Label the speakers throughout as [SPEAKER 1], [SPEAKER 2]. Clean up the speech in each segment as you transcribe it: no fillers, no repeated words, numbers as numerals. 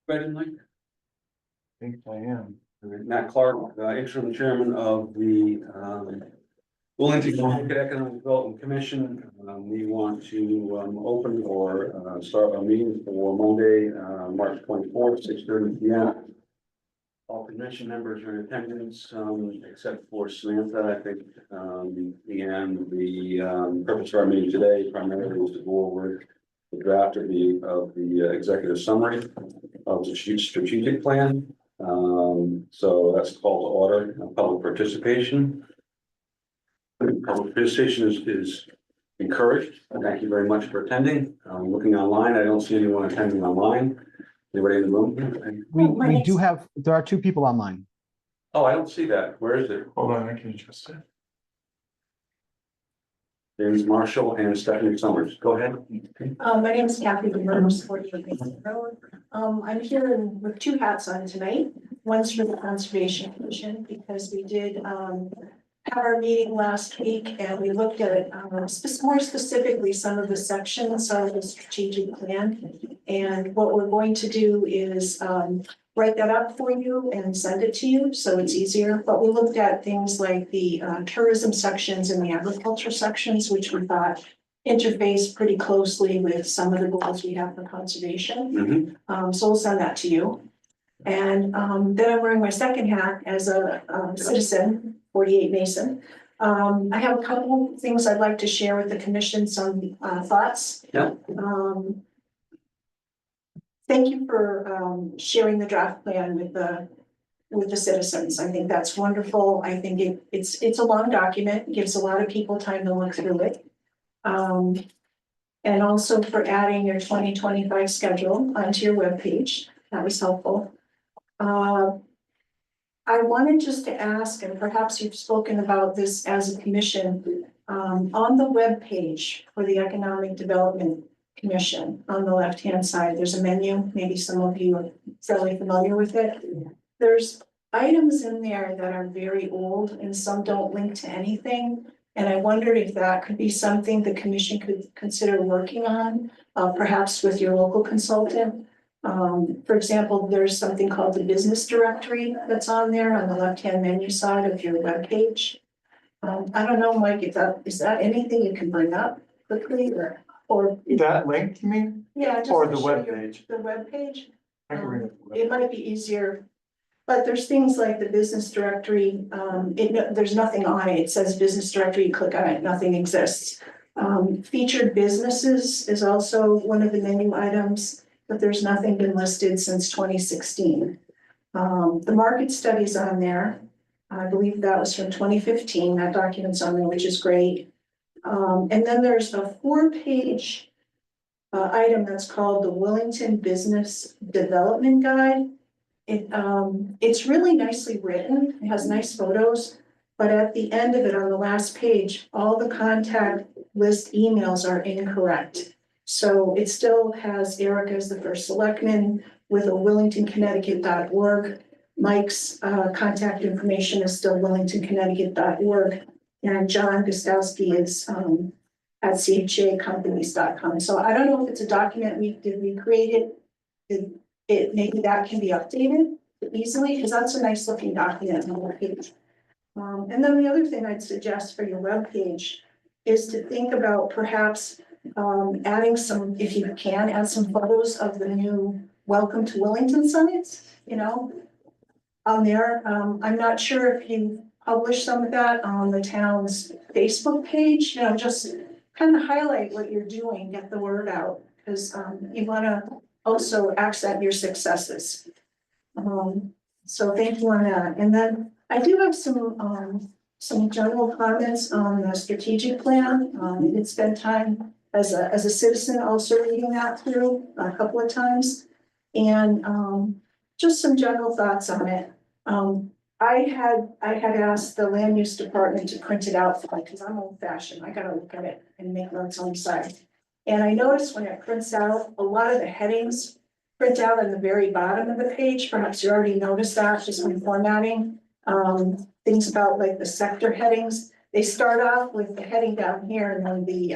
[SPEAKER 1] Ready, Mike?
[SPEAKER 2] I think I am.
[SPEAKER 1] Matt Clark, interim chairman of the Willington EDC Economic Development Commission. We want to open or start a meeting for Monday, March 24th, 6:30 p.m. All commission members are in attendance, except for Samantha. I think, and the purpose of our meeting today primarily is to go over the draft of the executive summary of the strategic plan. So that's called to order. Public participation. Public participation is encouraged. Thank you very much for attending. Looking online, I don't see anyone attending online. Anybody in the room?
[SPEAKER 3] We do have, there are 2 people online.
[SPEAKER 1] Oh, I don't see that. Where is it?
[SPEAKER 2] Hold on, I can adjust it.
[SPEAKER 1] James Marshall and Stephanie Summers. Go ahead.
[SPEAKER 4] My name is Kathy Demers, 48 Mason Road. I'm here with 2 hats on tonight. One's for the Conservation Commission because we did have our meeting last week and we looked at more specifically some of the sections of the strategic plan. And what we're going to do is write that up for you and send it to you so it's easier. But we looked at things like the tourism sections and the agriculture sections, which we thought interface pretty closely with some of the goals we have for conservation. So we'll send that to you. And then I'm wearing my second hat as a citizen, 48 Mason. I have a couple things I'd like to share with the commission, some thoughts.
[SPEAKER 1] Yeah.
[SPEAKER 4] Thank you for sharing the draft plan with the citizens. I think that's wonderful. I think it's a long document, it gives a lot of people time to look through it. And also for adding your 2025 schedule onto your webpage. That was helpful. I wanted just to ask, and perhaps you've spoken about this as a commission, on the webpage for the Economic Development Commission, on the left-hand side, there's a menu. Maybe some of you are fairly familiar with it. There's items in there that are very old and some don't link to anything. And I wondered if that could be something the commission could consider working on, perhaps with your local consultant. For example, there's something called the business directory that's on there on the left-hand menu side of your webpage. I don't know, Mike, if is that anything you can bring up quickly or
[SPEAKER 2] That link, you mean?
[SPEAKER 4] yeah, just
[SPEAKER 2] Or
[SPEAKER 4] to
[SPEAKER 2] the
[SPEAKER 4] show you
[SPEAKER 2] webpage?
[SPEAKER 4] The webpage.
[SPEAKER 2] I can bring it.
[SPEAKER 4] It might be easier, but there's things like the business directory, there's nothing on it. It says business directory, you click on it, nothing exists. Featured businesses is also one of the menu items, but there's nothing been listed since 2016. The market studies on there, I believe that was from 2015, that document's on there, which is great. And then there's a 4-page item that's called the Willington Business Development Guide. It's really nicely written. It has nice photos, but at the end of it, on the last page, all the contact list emails are incorrect. So it still has Erica as the first selectman with a willingtonconnecticut.org. Mike's contact information is still willingtonconnecticut.org. And John Gostowski is at chacompanies.com. So I don't know if it's a document we created. It maybe that can be updated easily because that's a nice looking document on the page. And then the other thing I'd suggest for your webpage is to think about perhaps adding some, if you can, add some photos of the new Welcome to Willington signs, on there. I'm not sure if you publish some of that on the town's Facebook page, just kind of highlight what you're doing, get the word out, because you want to also accent your successes. So thank you on that. And then I do have some general comments on the strategic plan. It's spent time as a citizen also reading that through a couple of times, and just some general thoughts on it. I had asked the land use department to print it out for me because I'm old fashioned. I gotta look at it and make notes on the side. And I noticed when it prints out, a lot of the headings print out on the very bottom of the page. Perhaps you already noticed that just when formatting. Things about like the sector headings, they start off with the heading down here and then the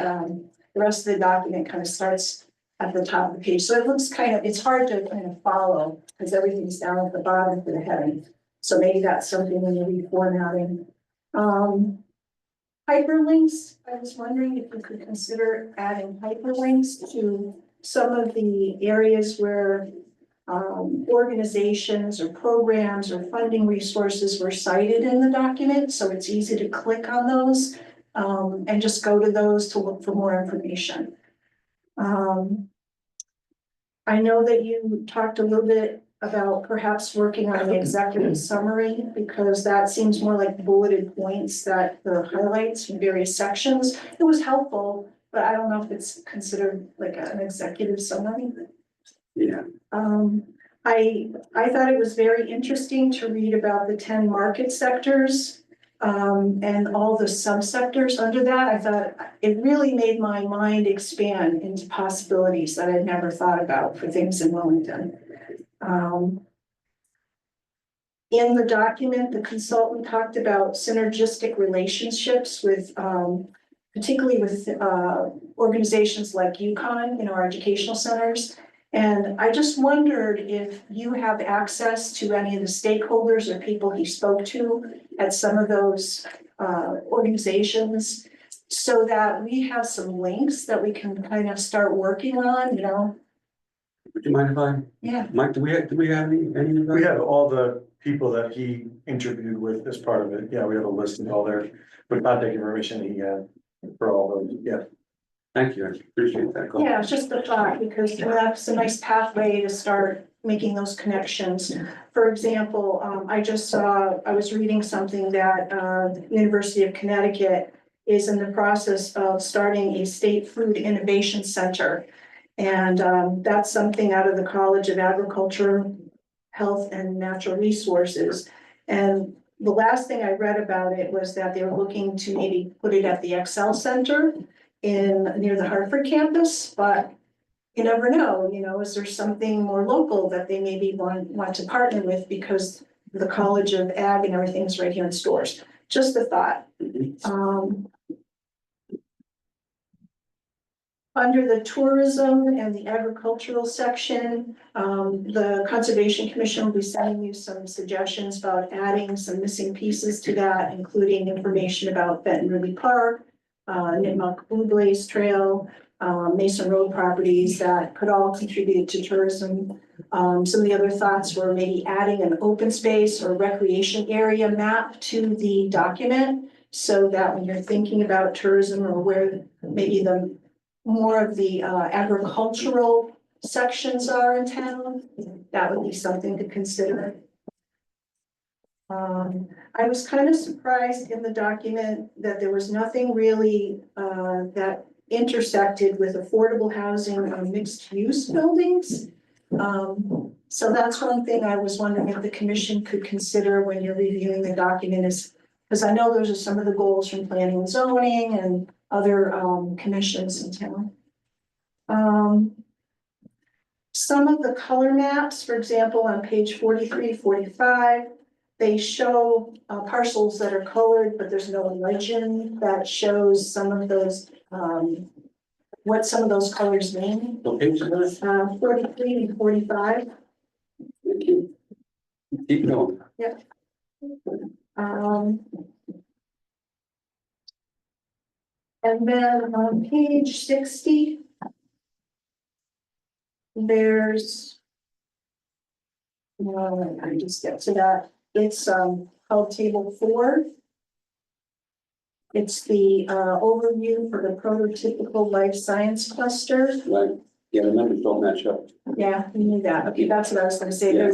[SPEAKER 4] rest of the document kind of starts at the top of the page. So it looks it's hard to kind of follow because everything's down at the bottom for the heading. So maybe that's something when you're reformatting. Hyperlinks, I was wondering if we could consider adding hyperlinks to some of the areas where organizations or programs or funding resources were cited in the document, so it's easy to click on those and just go to those to look for more information. I know that you talked a little bit about perhaps working on the executive summary, because that seems more like bulleted points that the highlights from various sections. It was helpful, but I don't know if it's considered like an executive summary.
[SPEAKER 1] Yeah,
[SPEAKER 4] I thought it was very interesting to read about the 10 market sectors and all the subsectors under that. I thought it really made my mind expand into possibilities that I'd never thought about for things in Willington. In the document, the consultant talked about synergistic relationships with, particularly with organizations like UConn, our educational centers. And I just wondered if you have access to any of the stakeholders or people he spoke to at some of those organizations, so that we have some links that we can kind of start working on,
[SPEAKER 1] would you mind if I,
[SPEAKER 4] Yeah.
[SPEAKER 1] Mike, do we have any of that?
[SPEAKER 2] We have all the people that he interviewed with as part of it. Yeah, we have a list of all their, the contact information he had for all those, yeah.
[SPEAKER 1] Thank you, I appreciate that.
[SPEAKER 4] Yeah, it's just a thought, because that's a nice pathway to start making those connections. For example, I was reading something that the University of Connecticut is in the process of starting a state food innovation center. And that's something out of the College of Agriculture, Health and Natural Resources. And the last thing I read about it was that they were looking to maybe put it at the Excel Center near the Hartford campus, but you never know, is there something more local that they maybe want to partner with, because the College of Ag and everything is right here in Stores. Just a thought. Under the tourism and the agricultural section, the Conservation Commission will be sending you some suggestions about adding some missing pieces to that, including information about Benton Ruby Park, Nipmuc Blue Blaze Trail, Mason Road properties that could all contribute to tourism. Some of the other thoughts were maybe adding an open space or recreation area map to the document, so that when you're thinking about tourism or where maybe the more of the agricultural sections are in town, that would be something to consider. I was kind of surprised in the document that there was nothing really that intersected with affordable housing or mixed use buildings. So that's one thing I was wondering if the commission could consider when you're reviewing the document, is because I know those are some of the goals from planning and zoning and other commissions in town. Some of the color maps, for example, on page 43, 45, they show parcels that are colored, but there's no legend that shows some of those, what some of those colors mean.
[SPEAKER 1] What page is that?
[SPEAKER 4] 43 and 45.
[SPEAKER 1] Thank you. Keep going.
[SPEAKER 4] And then on page 60, there's, I just get to that. It's called table 4. It's the overview for the prototypical life science cluster.
[SPEAKER 1] Right, yeah, the numbers don't match up.
[SPEAKER 4] Yeah, you knew that. Okay, that's what I was gonna say.
[SPEAKER 1] Yeah.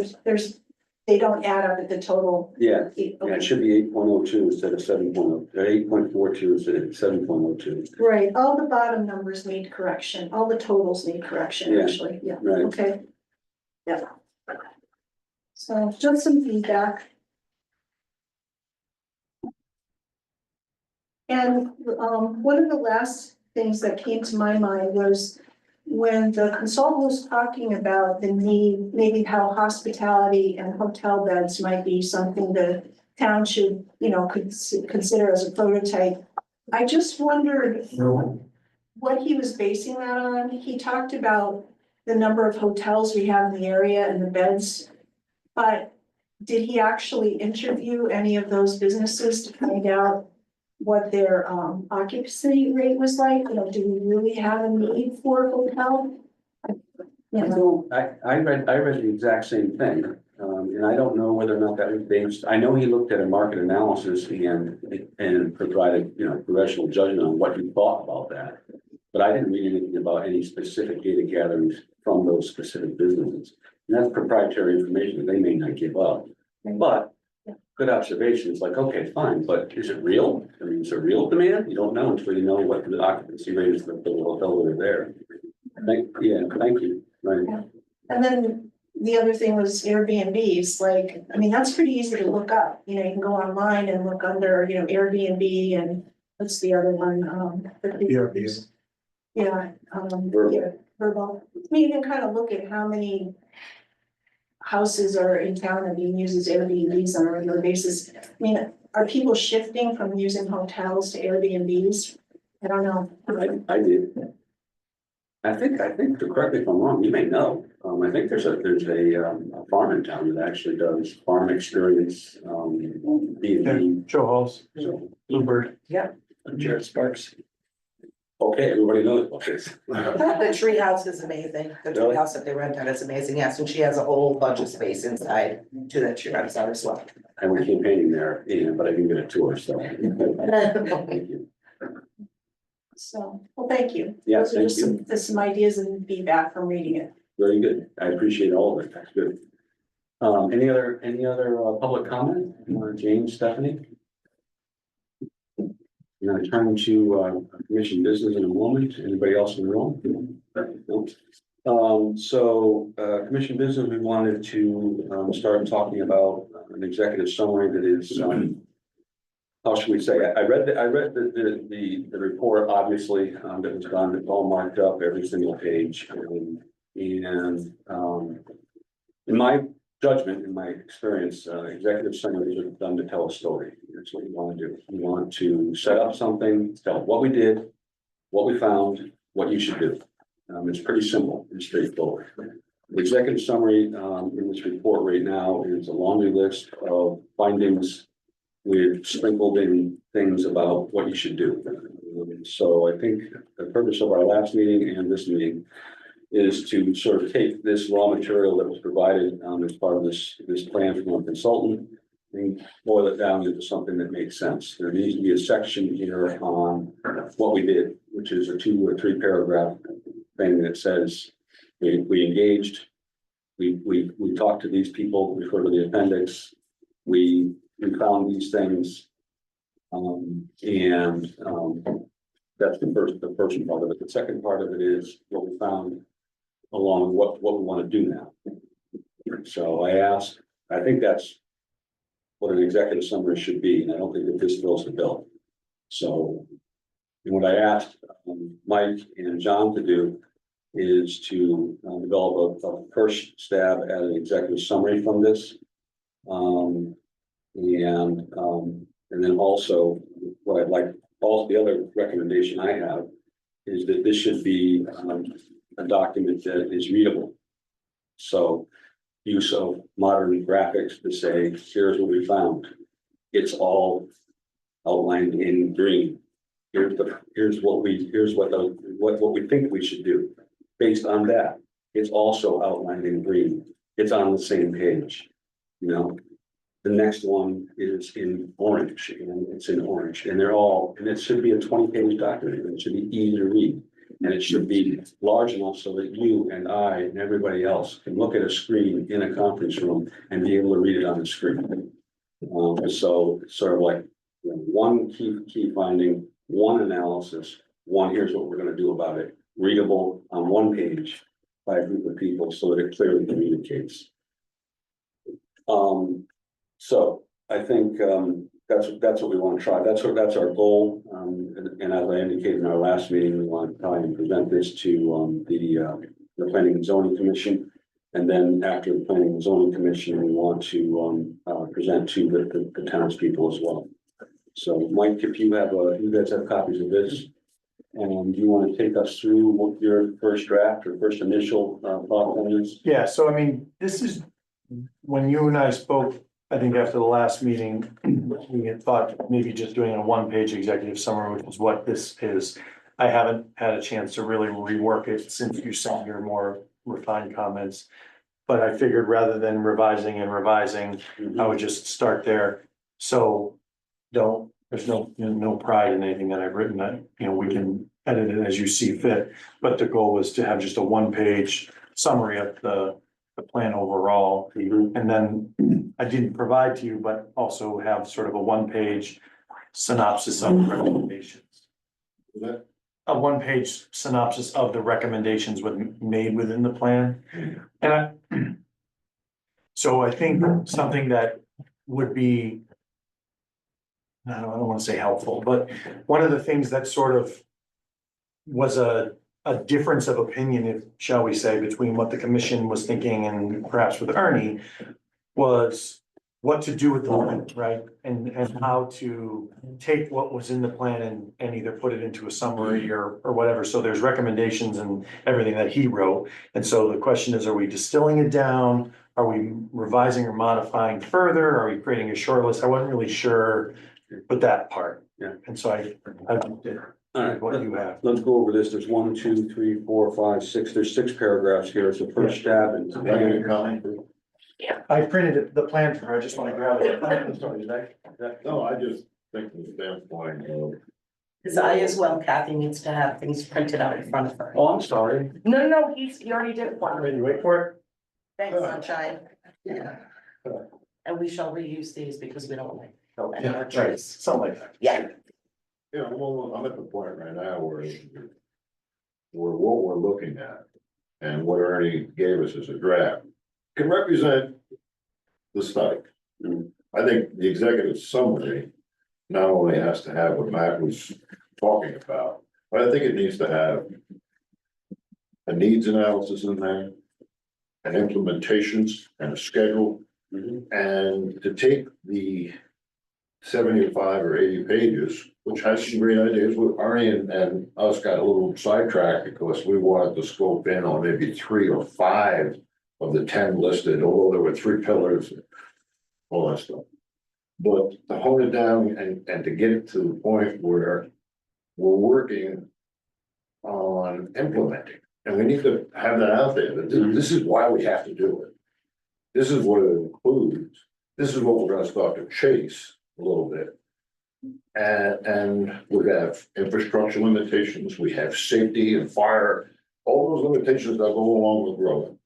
[SPEAKER 4] They don't add up at the total.
[SPEAKER 1] Yeah,
[SPEAKER 4] Okay.
[SPEAKER 1] yeah, it should be 8.02 instead of 7.0, 8.42 instead of 7.02.
[SPEAKER 4] Right, all the bottom numbers need correction. All the totals need correction,
[SPEAKER 1] Yeah.
[SPEAKER 4] actually. Yeah,
[SPEAKER 1] Right.
[SPEAKER 4] okay. Yeah. So just some feedback. And one of the last things that came to my mind was when the consultant was talking about the need, maybe how hospitality and hotel beds might be something the town should, could consider as a prototype. I just wondered, what he was basing that on, he talked about the number of hotels we have in the area and the beds. But did he actually interview any of those businesses to find out what their occupancy rate was like? You know, do we really have a need for a hotel? You know,
[SPEAKER 1] I read the exact same thing, and I don't know whether or not that was based, I know he looked at a market analysis and provided, professional judgment on what he thought about that. But I didn't read anything about any specific data gatherings from those specific businesses. And that's proprietary information that they may not give up. But good observation, it's like, okay, fine, but is it real? I mean, is it real demand? You don't know until you know what the occupancy rate is for the hotels that are there. Thank you. Right.
[SPEAKER 4] and then the other thing was Airbnbs, like, I mean, that's pretty easy to look up. You know, you can go online and look under, Airbnb and what's the other one?
[SPEAKER 2] Airbnb.
[SPEAKER 4] Yeah,
[SPEAKER 1] Verbal.
[SPEAKER 4] yeah, verbal. I mean, you can kind of look at how many houses are in town that being used as Airbnbs on a regular basis. I mean, are people shifting from using hotels to Airbnbs? I don't know.
[SPEAKER 1] I did. I think, to correct me if I'm wrong, you may know, I think there's a farm in town that actually does farm experience, B&B.
[SPEAKER 2] Joe Halls,
[SPEAKER 1] So,
[SPEAKER 2] Bluebird.
[SPEAKER 1] Jared Sparks. Okay, everybody knows about this.
[SPEAKER 5] The tree house is amazing. The
[SPEAKER 1] Really?
[SPEAKER 5] tree house that they rent out is amazing. Yes, and she has a whole bunch of space inside to that tree house out as well.
[SPEAKER 1] And we're campaigning there, but I didn't get a tour, so. Thank you.
[SPEAKER 4] So, well, thank you.
[SPEAKER 1] Yeah,
[SPEAKER 4] Those are
[SPEAKER 1] thank
[SPEAKER 4] just
[SPEAKER 1] you.
[SPEAKER 4] some ideas and feedback from reading it.
[SPEAKER 1] Very good. I appreciate all of it. That's good. Any other public comment? James, Stephanie? I'm gonna turn to commission business in a moment. Anybody else in the room? No. Commission business, we wanted to start talking about an executive summary that is how should we say? I read the report, obviously, that was done. It's all marked up, every single page. In my judgment, in my experience, executive summaries are done to tell a story. That's what you want to do. You want to set up something, tell what we did, what we found, what you should do. It's pretty simple and straightforward. The executive summary in this report right now is a laundry list of findings. We've sprinkled in things about what you should do. So I think the purpose of our last meeting and this meeting is to sort of take this raw material that was provided as part of this plan from a consultant and boil it down into something that makes sense. There needs to be a section here on what we did, which is a 2 or 3 paragraph thing that says we engaged, we talked to these people, refer to the appendix, we found these things. That's the first part of it. The second part of it is what we found along what we want to do now. So I think that's what an executive summary should be, and I don't think that this fills the bill. So, and what I asked Mike and John to do is to develop a first stab at an executive summary from this. And then also what I'd like, also the other recommendation I have is that this should be a document that is readable. So use of modern graphics to say, here's what we found. It's all outlined in green. Here's what we think we should do. Based on that, it's also outlined in green. It's on the same page, The next one is in orange, and it's in orange, and it should be a 20-page document. It should be easy to read. And it should be large enough so that you and I and everybody else can look at a screen in a conference room and be able to read it on the screen. So it's sort of like one key finding, one analysis, here's what we're going to do about it, readable on one page by a group of people so that it clearly communicates. So I think that's what we want to try. That's our goal. And as I indicated in our last meeting, we want to try and present this to the Planning and Zoning Commission. And then after the Planning and Zoning Commission, we want to present to the townspeople as well. So Mike, if you guys have copies of this, And do you want to take us through what your first draft or first initial thought is?
[SPEAKER 2] Yeah, so I mean, this is, when you and I spoke, I think after the last meeting, we had thought maybe just doing a one-page executive summary, which is what this is. I haven't had a chance to really rework it since you sent your more refined comments. But I figured rather than revising and revising, I would just start there. So there's no pride in anything that I've written, that, we can edit it as you see fit. But the goal was to have just a one-page summary of the plan overall. And then I didn't provide to you, but also have sort of a one-page synopsis of recommendations. A one-page synopsis of the recommendations made within the plan. And so I think something that would be, I don't want to say helpful, but one of the things that sort of was a difference of opinion, if, shall we say, between what the commission was thinking and perhaps with Ernie, was what to do with the plan, right? And how to take what was in the plan and either put it into a summary or whatever. So there's recommendations and everything that he wrote. And so the question is, are we distilling it down? Are we revising or modifying further? Are we creating a short list? I wasn't really sure with that part.
[SPEAKER 1] Yeah.
[SPEAKER 2] And so I did
[SPEAKER 1] All right,
[SPEAKER 2] what you have.
[SPEAKER 1] let's go over this. There's 1, 2, 3, 4, 5, 6. There's 6 paragraphs here. It's the first stab and.
[SPEAKER 2] I printed the plan for her. I just want to grab it.
[SPEAKER 6] No, I just think from the standpoint of,
[SPEAKER 5] Cause I as well, Kathy needs to have things printed out in front of her.
[SPEAKER 1] Oh, I'm sorry.
[SPEAKER 5] No, he already did one.
[SPEAKER 2] Ready, wait for it.
[SPEAKER 5] Thanks, sunshine. Yeah. And we shall reuse these because we don't like. any more
[SPEAKER 2] Right,
[SPEAKER 5] trees.
[SPEAKER 2] something like that.
[SPEAKER 5] Yeah,
[SPEAKER 6] well, I'm at the point right now where what we're looking at and what Ernie gave us as a draft can represent the study. I think the executive summary not only has to have what Matt was talking about, but I think it needs to have a needs analysis in there, and implementations and a schedule, and to take the 75 or 80 pages, which has some great ideas, with Arnie and us got a little sidetracked because we wanted to scope in on maybe 3 or 5 of the 10 listed, although there were 3 pillars, all that stuff. But to hone it down and to get it to the point where we're working on implementing, and we need to have that out there, that this is why we have to do it. This is what it includes, this is what we're gonna start to chase a little bit. And we have infrastructure limitations, we have safety and fire, all those limitations that go along with growing.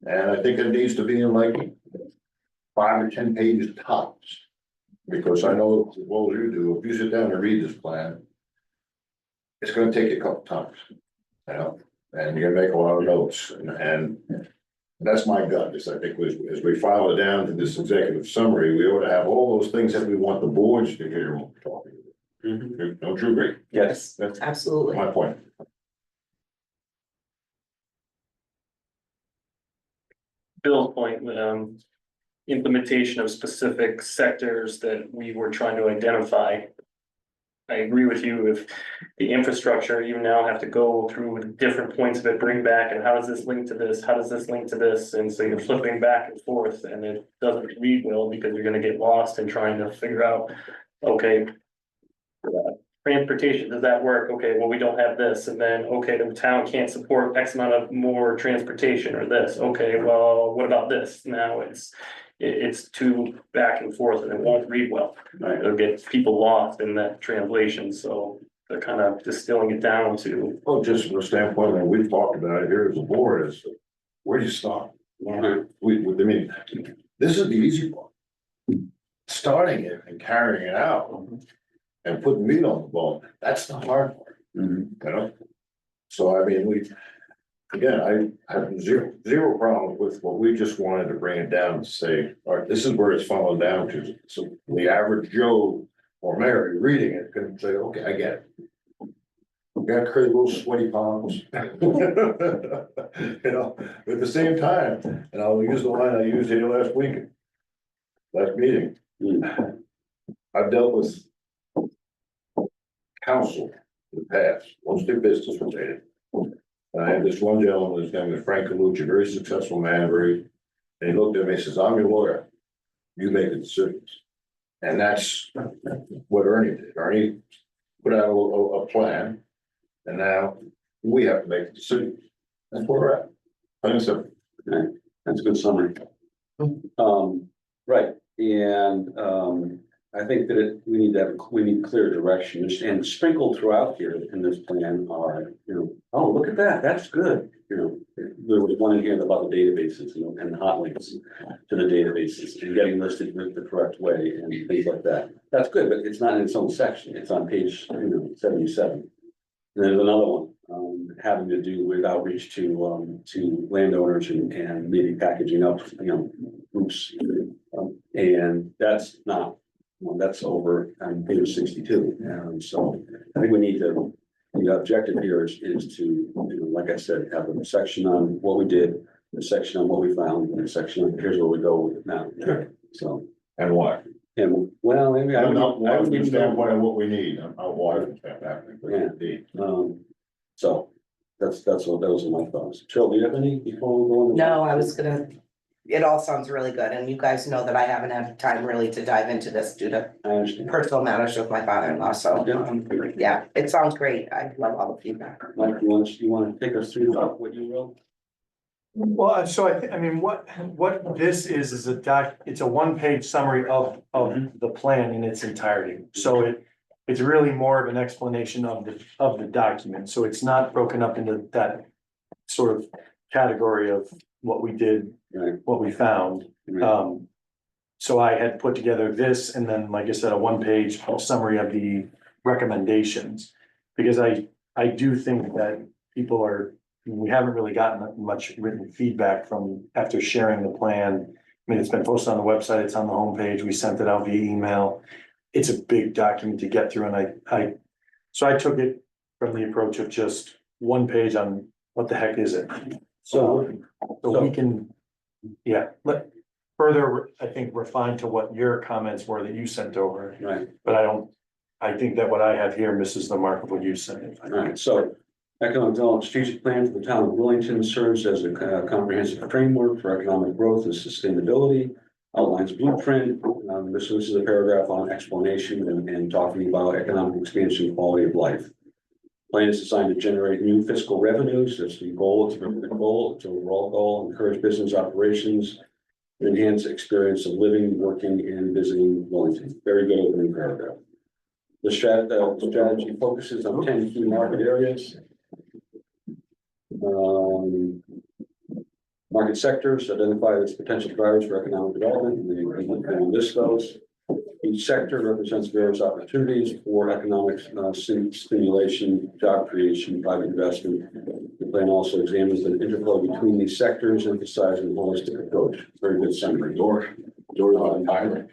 [SPEAKER 6] And I think it needs to be in like 5 or 10 pages tops. Because I know as well as you do, if you sit down and read this plan, it's gonna take you a couple times, and you're gonna make a lot of notes, and that's my gut, is I think as we file it down to this executive summary, we ought to have all those things that we want the boards to hear when we're talking. Don't you agree?
[SPEAKER 1] Yes.
[SPEAKER 6] That's
[SPEAKER 5] absolutely.
[SPEAKER 6] my point.
[SPEAKER 7] Bill's point, implementation of specific sectors that we were trying to identify. I agree with you, if the infrastructure, you now have to go through different points of it, bring back, and how does this link to this, how does this link to this, and so you're flipping back and forth, and it doesn't read well, because you're gonna get lost in trying to figure out, okay. Transportation, does that work? Okay, well, we don't have this, and then, okay, the town can't support X amount of more transportation or this, okay, well, what about this? Now it's too back and forth and it won't read well, right? It'll get people lost in that translation, so they're kind of distilling it down to.
[SPEAKER 6] Well, just from the standpoint that we've talked about it here as a board, is where do you start?
[SPEAKER 5] Yeah.
[SPEAKER 6] I mean, this is the easy part. Starting it and carrying it out and putting meat on the bone, that's the hard part. So I mean, again, I have zero problem with what we just wanted to bring it down and say, all right, this is where it's fallen down to. So the average Joe or Mary reading it can say, okay, I get it. We gotta create little sweaty palms. At the same time, and I'll use the line I used here last meeting. I've dealt with council in the past, mostly business related. And I had this one gentleman, his name was Frank Calucci, very successful man, and he looked at me and says, I'm your lawyer. You make the decisions. And that's what Ernie did. Ernie put out a plan, and now we have to make the decisions. That's where we're at. Plain and simple.
[SPEAKER 1] Okay, that's a good summary. Right, and I think that we need clear direction, and sprinkled throughout here in this plan are, oh, look at that, that's good. There was one in here about the databases, and hot links to the databases and getting listed the correct way and things like that. That's good, but it's not in its own section, it's on page, 77. And there's another one, having to do with outreach to landowners and maybe packaging up, groups. And that's not, that's over on page 62. So I think we need to, the objective here is to, like I said, have a section on what we did, a section on what we found, and a section on here's where we go with it now. So,
[SPEAKER 6] And why?
[SPEAKER 1] and well, maybe I
[SPEAKER 6] I'm
[SPEAKER 1] don't.
[SPEAKER 6] not, from the standpoint of what we need, out why from standpoint, what
[SPEAKER 1] Yeah.
[SPEAKER 6] we need.
[SPEAKER 1] So that's what, those are my thoughts. Jill, do you have any before we go on?
[SPEAKER 5] No, I was gonna, it all sounds really good, and you guys know that I haven't had time really to dive into this due to
[SPEAKER 1] I understand.
[SPEAKER 5] personal matters with my father-in-law, so, yeah, it sounds great, I love all the feedback.
[SPEAKER 1] Mike, you want to take us through what you wrote?
[SPEAKER 2] Well, so I mean, what this is it's a one-page summary of the plan in its entirety. So it's really more of an explanation of the document. So it's not broken up into that sort of category of what we did,
[SPEAKER 1] Right.
[SPEAKER 2] what we found.
[SPEAKER 1] Right.
[SPEAKER 2] So I had put together this and then, like I said, a one-page summary of the recommendations. Because I do think that we haven't really gotten much written feedback from after sharing the plan. I mean, it's been posted on the website, it's on the homepage, we sent it out via email. It's a big document to get through, and so I took it from the approach of just one page on what the heck is it? So we can, let further, I think, refine to what your comments were that you sent over.
[SPEAKER 1] Right.
[SPEAKER 2] But I think that what I have here misses the mark of what you sent.
[SPEAKER 1] All right, so economic development strategic plan for the town of Willington serves as a comprehensive framework for economic growth and sustainability. Outlines blueprint. This is a paragraph on explanation and talking about economic expansion and quality of life. Plan is designed to generate new fiscal revenues. That's the goal. It's the goal. It's an overall goal. Encourage business operations. Enhance experience of living, working, and visiting Willington. Very good opening paragraph. The strategy focuses on 10 key market areas. Market sectors identified as potential drivers for economic development, and they list those. Each sector represents various opportunities for economic stimulation, job creation, private investment. The plan also examines the interplay between these sectors, emphasizing a holistic approach. Very good summary.
[SPEAKER 6] Doors on time.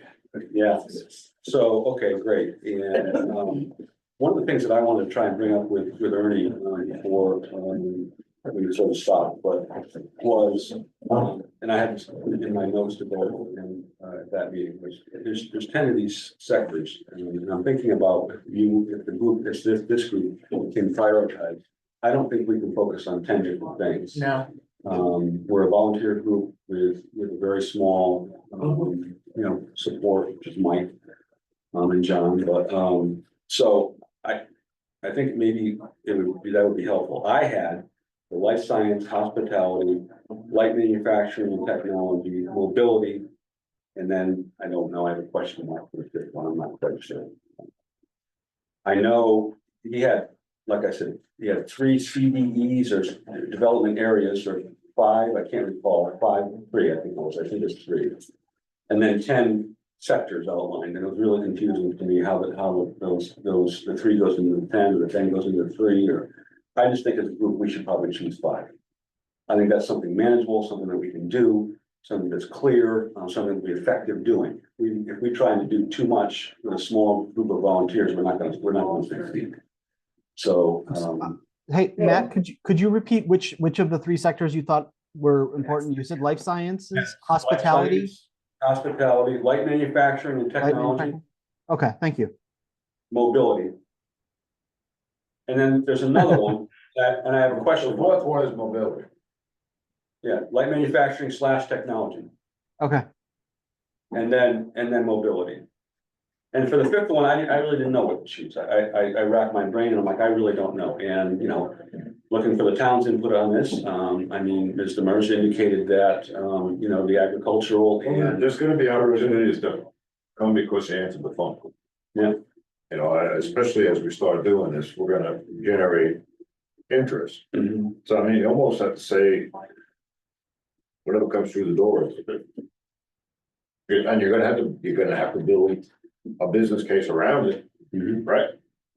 [SPEAKER 1] Yeah, so, okay, great. And one of the things that I wanted to try and bring up with Ernie before we sort of stopped, but was, and I had in my notes to go in that meeting, was there's 10 of these sectors, and I'm thinking about if the group, if this group can prioritize. I don't think we can focus on 10 different things.
[SPEAKER 5] No.
[SPEAKER 1] We're a volunteer group with a very small, support, which is Mike, and John, but, so I think maybe that would be helpful. I had the life science, hospitality, light manufacturing and technology, mobility. And then, I don't know, I have a question mark for the fifth one, I'm not quite sure. I know he had, like I said, he had 3 CDEs or development areas, or 5, I can't recall, 3, I think it's 3. And then 10 sectors outlined, and it was really confusing to me how the 3 goes into the 10, or the 10 goes into the 3, or I just think as a group, we should probably choose 5. I think that's something manageable, something that we can do, something that's clear, something that we're effective doing. If we try to do too much with a small group of volunteers, we're not gonna succeed. So,
[SPEAKER 3] Hey, Matt, could you repeat which of the 3 sectors you thought were important? You said life sciences, hospitality?
[SPEAKER 1] Hospitality, light manufacturing and
[SPEAKER 3] light
[SPEAKER 1] technology,
[SPEAKER 3] manufacturing? Okay, thank you.
[SPEAKER 1] mobility. And then there's another one that, and I have a
[SPEAKER 6] The
[SPEAKER 1] question.
[SPEAKER 6] fourth one is mobility.
[SPEAKER 1] Yeah, light manufacturing / technology,
[SPEAKER 3] Okay,
[SPEAKER 1] and then mobility. And for the fifth one, I really didn't know what to choose. I racked my brain and I'm like, I really don't know. And, looking for the town's input on this, I mean, Ms. Demers indicated that, the agricultural and,
[SPEAKER 6] There's gonna be opportunities to come because you answered the phone.
[SPEAKER 1] yeah,
[SPEAKER 6] Especially as we start doing this, we're gonna generate interest.
[SPEAKER 1] mhm,
[SPEAKER 6] So I mean, you almost have to say. Whatever comes through the door. And you're gonna have to build a business case around it,
[SPEAKER 1] mhm,
[SPEAKER 6] right?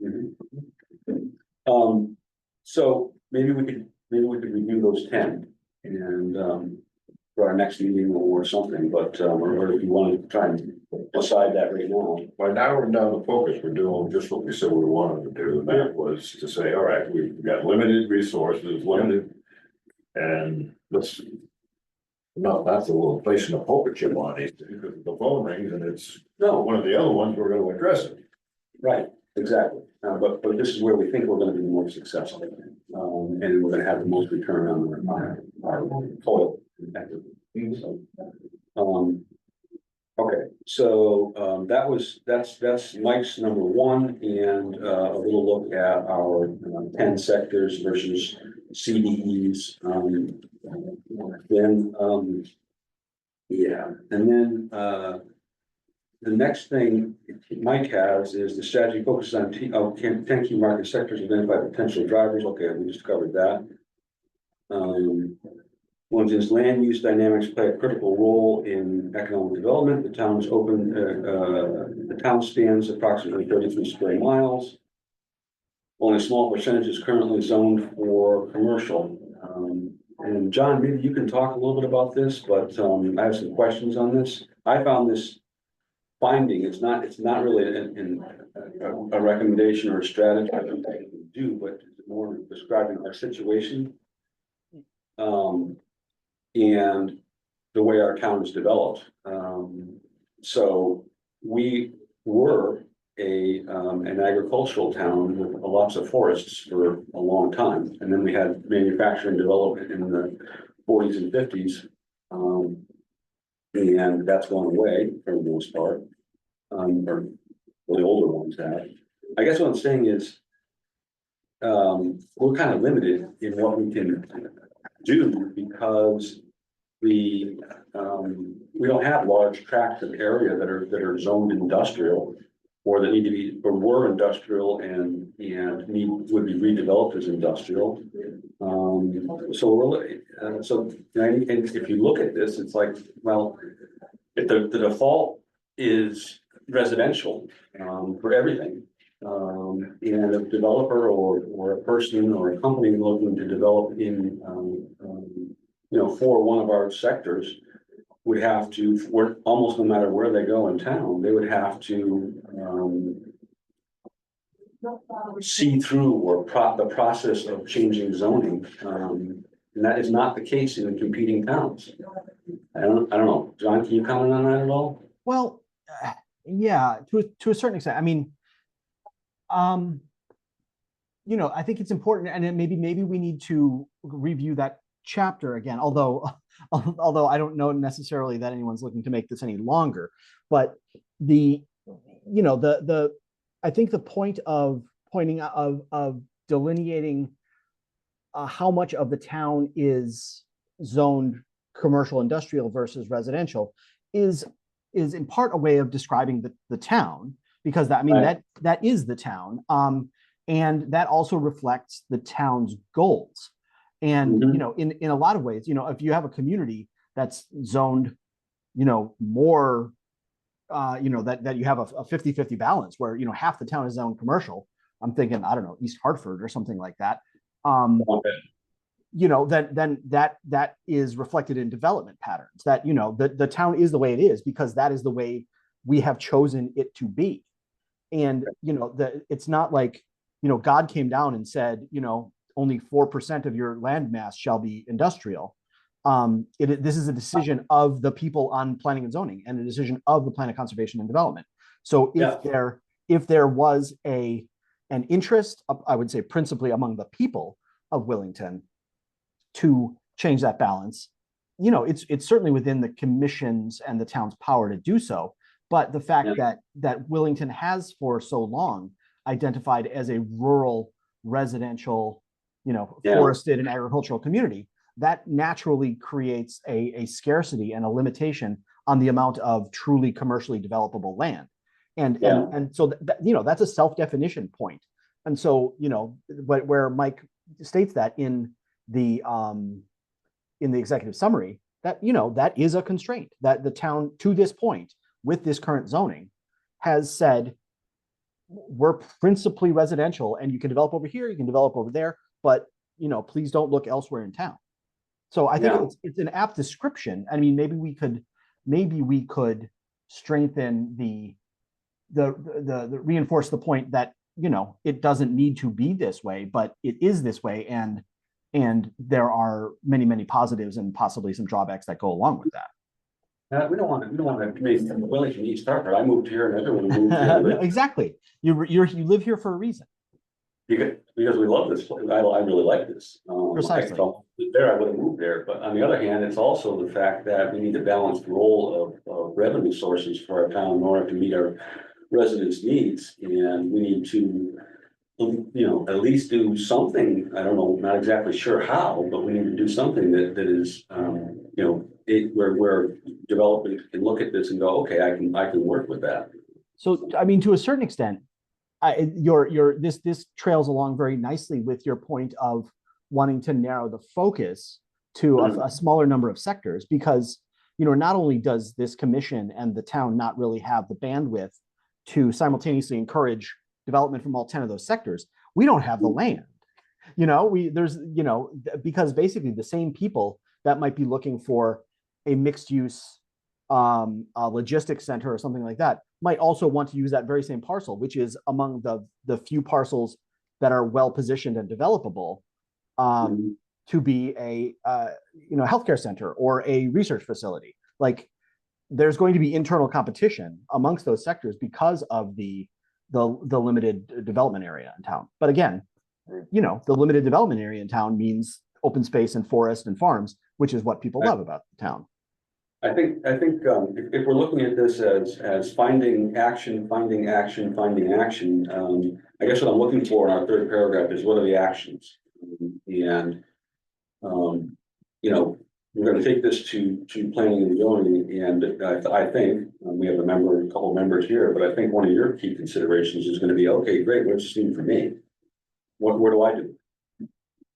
[SPEAKER 1] mhm. So maybe we could review those 10 and, for our next meeting or something, but, or if you want to try and decide that right now.
[SPEAKER 6] By narrowing down the focus, we're doing just what we said we wanted to do, and that was to say, all right, we've got limited resources, limited. And let's. No, that's a little placing a poker chip on it, because the phone rings and it's
[SPEAKER 1] No,
[SPEAKER 6] one of the other ones, we're gonna address it.
[SPEAKER 1] right, exactly. But this is where we think we're gonna be more successful. And we're gonna have the most return on our total. So, okay, so, that's Mike's number one, and, a little look at our 10 sectors versus CDEs. Then, yeah, and then, the next thing Mike has is the strategy focuses on 10 key market sectors, identify potential drivers. Okay, we just covered that. Willington's land use dynamics play a critical role in economic development. The town is open, the town spans approximately 33 square miles. Only a small percentage is currently zoned for commercial. And John, maybe you can talk a little bit about this, but, I have some questions on this. I found this finding, it's not really a recommendation or a strategy to do, but it's more describing our situation. And the way our town is developed. So we were an agricultural town with lots of forests for a long time. And then we had manufacturing development in the 40s and 50s. And that's gone away for the most part. Or the older ones have. I guess what I'm saying is, we're kind of limited in what we can do because we don't have large tracts of area that are zoned industrial or that need to be, or were industrial and would be redeveloped as industrial. So and if you look at this, it's like, well, if the default is residential, for everything. And a developer or a person or a company looking to develop in, for one of our sectors would have to, almost no matter where they go in town, they would have to, see through the process of changing zoning. And that is not the case in competing towns. I don't know. John, can you comment on that at all?
[SPEAKER 3] well, yeah, to a certain extent. I mean, I think it's important, and then maybe we need to review that chapter again, although I don't know necessarily that anyone's looking to make this any longer. But I think the point of pointing out of delineating how much of the town is zoned commercial industrial versus residential is in part a way of describing the town, because that is the town. And that also reflects the town's goals. And, in a lot of ways, if you have a community that's zoned, more, that you have a 50-50 balance where, half the town is zoned commercial. I'm thinking, I don't know, East Hartford or something like that. Then that is reflected in development patterns, that, the town is the way it is because that is the way we have chosen it to be. And, it's not like, God came down and said, only 4% of your land mass shall be industrial. This is a decision of the people on planning and zoning and a decision of the plan of conservation and development. So if there was a and interest, I would say principally among the people of Willington, to change that balance. You know, it's certainly within the commission's and the town's power to do so. But the fact that Willington has for so long identified as a rural residential, you know, forested and agricultural community, that naturally creates a scarcity and a limitation on the amount of truly commercially developable land. And so you know, that's a self-definition point. And so, you know, where Mike states that in the executive summary, that, you know, that is a constraint that the town to this point with this current zoning has said, we're principally residential and you can develop over here, you can develop over there, but, you know, please don't look elsewhere in town. So I think it's an apt description. I mean, maybe we could strengthen the reinforce the point that, you know, it doesn't need to be this way, but it is this way. And there are many, many positives and possibly some drawbacks that go along with that.
[SPEAKER 1] We don't want to make Willington East Hartford. I moved here and everyone moved here.
[SPEAKER 3] Exactly. You live here for a reason.
[SPEAKER 1] Because we love this place. I really like this.
[SPEAKER 3] Precisely.
[SPEAKER 1] I would have moved there, but on the other hand, it's also the fact that we need to balance the role of revenue sources for our town in order to meet our residents' needs, and we need to, you know, at least do something. I don't know, not exactly sure how, but we need to do something that is, you know, where developers can look at this and go, okay, I can work with that.
[SPEAKER 3] So, I mean, to a certain extent, this trails along very nicely with your point of wanting to narrow the focus to a smaller number of sectors, because, you know, not only does this commission and the town not really have the bandwidth to simultaneously encourage development from all 10 of those sectors, we don't have the land. You know, there's, you know, because basically the same people that might be looking for a mixed use a logistics center or something like that might also want to use that very same parcel, which is among the few parcels that are well positioned and developable to be a you know, healthcare center or a research facility. Like, there's going to be internal competition amongst those sectors because of the limited development area in town. But again, you know, the limited development area in town means open space and forest and farms, which is what people love about the town.
[SPEAKER 1] I think if we're looking at this as finding action, I guess what I'm looking for in our third paragraph is, what are the actions? And you know, we're going to take this to planning and zoning, and I think we have a couple of members here, but I think one of your key considerations is going to be, okay, great, what's this mean for me? What do I do?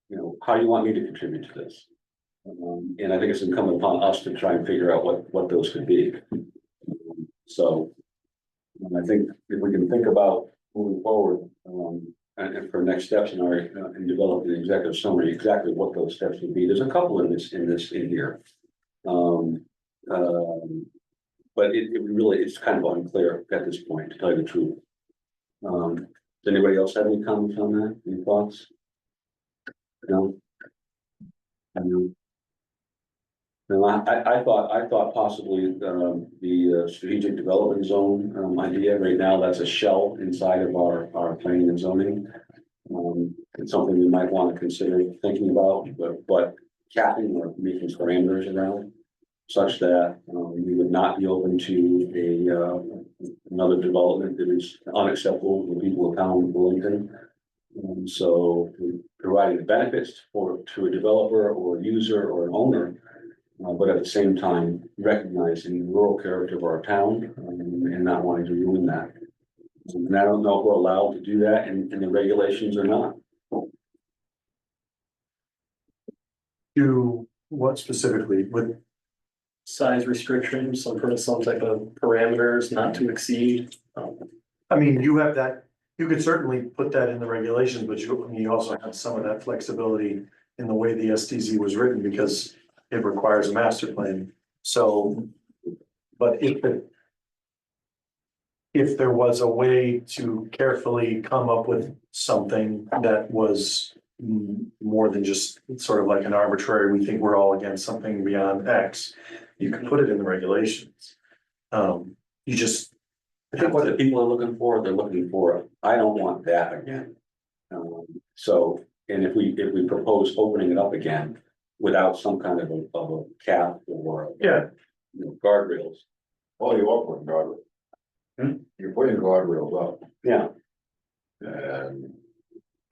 [SPEAKER 1] You know, how do you want me to contribute to this? And I think it's incumbent upon us to try and figure out what those could be. So I think if we can think about moving forward and for next steps in developing the executive summary, exactly what those steps would be. There's a couple in here. But it's kind of unclear at this point, to tell you the truth. Does anybody else have any comments on that? Any thoughts? No? No, I thought possibly the strategic development zone idea right now, that's a shell inside of our planning and zoning. It's something we might want to consider thinking about, but capping or making parameters around such that we would not be open to another development that is unacceptable to the people of town of Willington. So providing benefits to a developer or user or an owner, but at the same time recognizing the rural character of our town and not wanting to ruin that. And I don't know if we're allowed to do that in the regulations or not.
[SPEAKER 2] Do what specifically? With
[SPEAKER 7] Size restrictions, some type of parameters not to exceed.
[SPEAKER 2] I mean, you have that, you could certainly put that in the regulations, but you also have some of that flexibility in the way the STZ was written, because it requires a master plan. So, but if there was a way to carefully come up with something that was more than just sort of like an arbitrary, we think we're all against something beyond X, you can put it in the regulations. You just,
[SPEAKER 1] I think what the people are looking for, I don't want that again. So, and if we propose opening it up again without some kind of a cap or.
[SPEAKER 2] Yeah.
[SPEAKER 1] Guardrails,
[SPEAKER 6] Oh, you are putting guardrails. You're putting guardrails up,
[SPEAKER 1] yeah.
[SPEAKER 6] and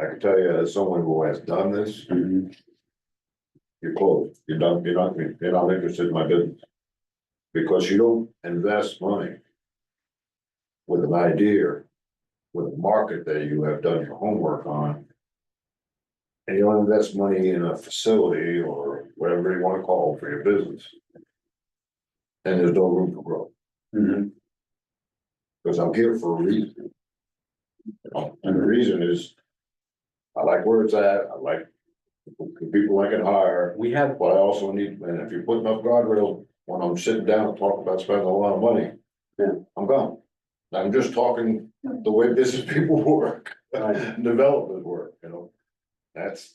[SPEAKER 6] I can tell you, as someone who has done this, you're closed, you're not interested in my business. Because you don't invest money with an idea, with a market that you have done your homework on. And you don't invest money in a facility or whatever you wanna call it for your business. And there's no room for growth, because I'm here for a reason. And the reason is, I like where it's at, I like the people I can hire,
[SPEAKER 1] We have,
[SPEAKER 6] but I also need, and if you put enough guardrails, when I'm sitting down and talking about spending a lot of money.
[SPEAKER 1] Yeah.
[SPEAKER 6] I'm gone. I'm just talking the way business people work, development work, you know. That's,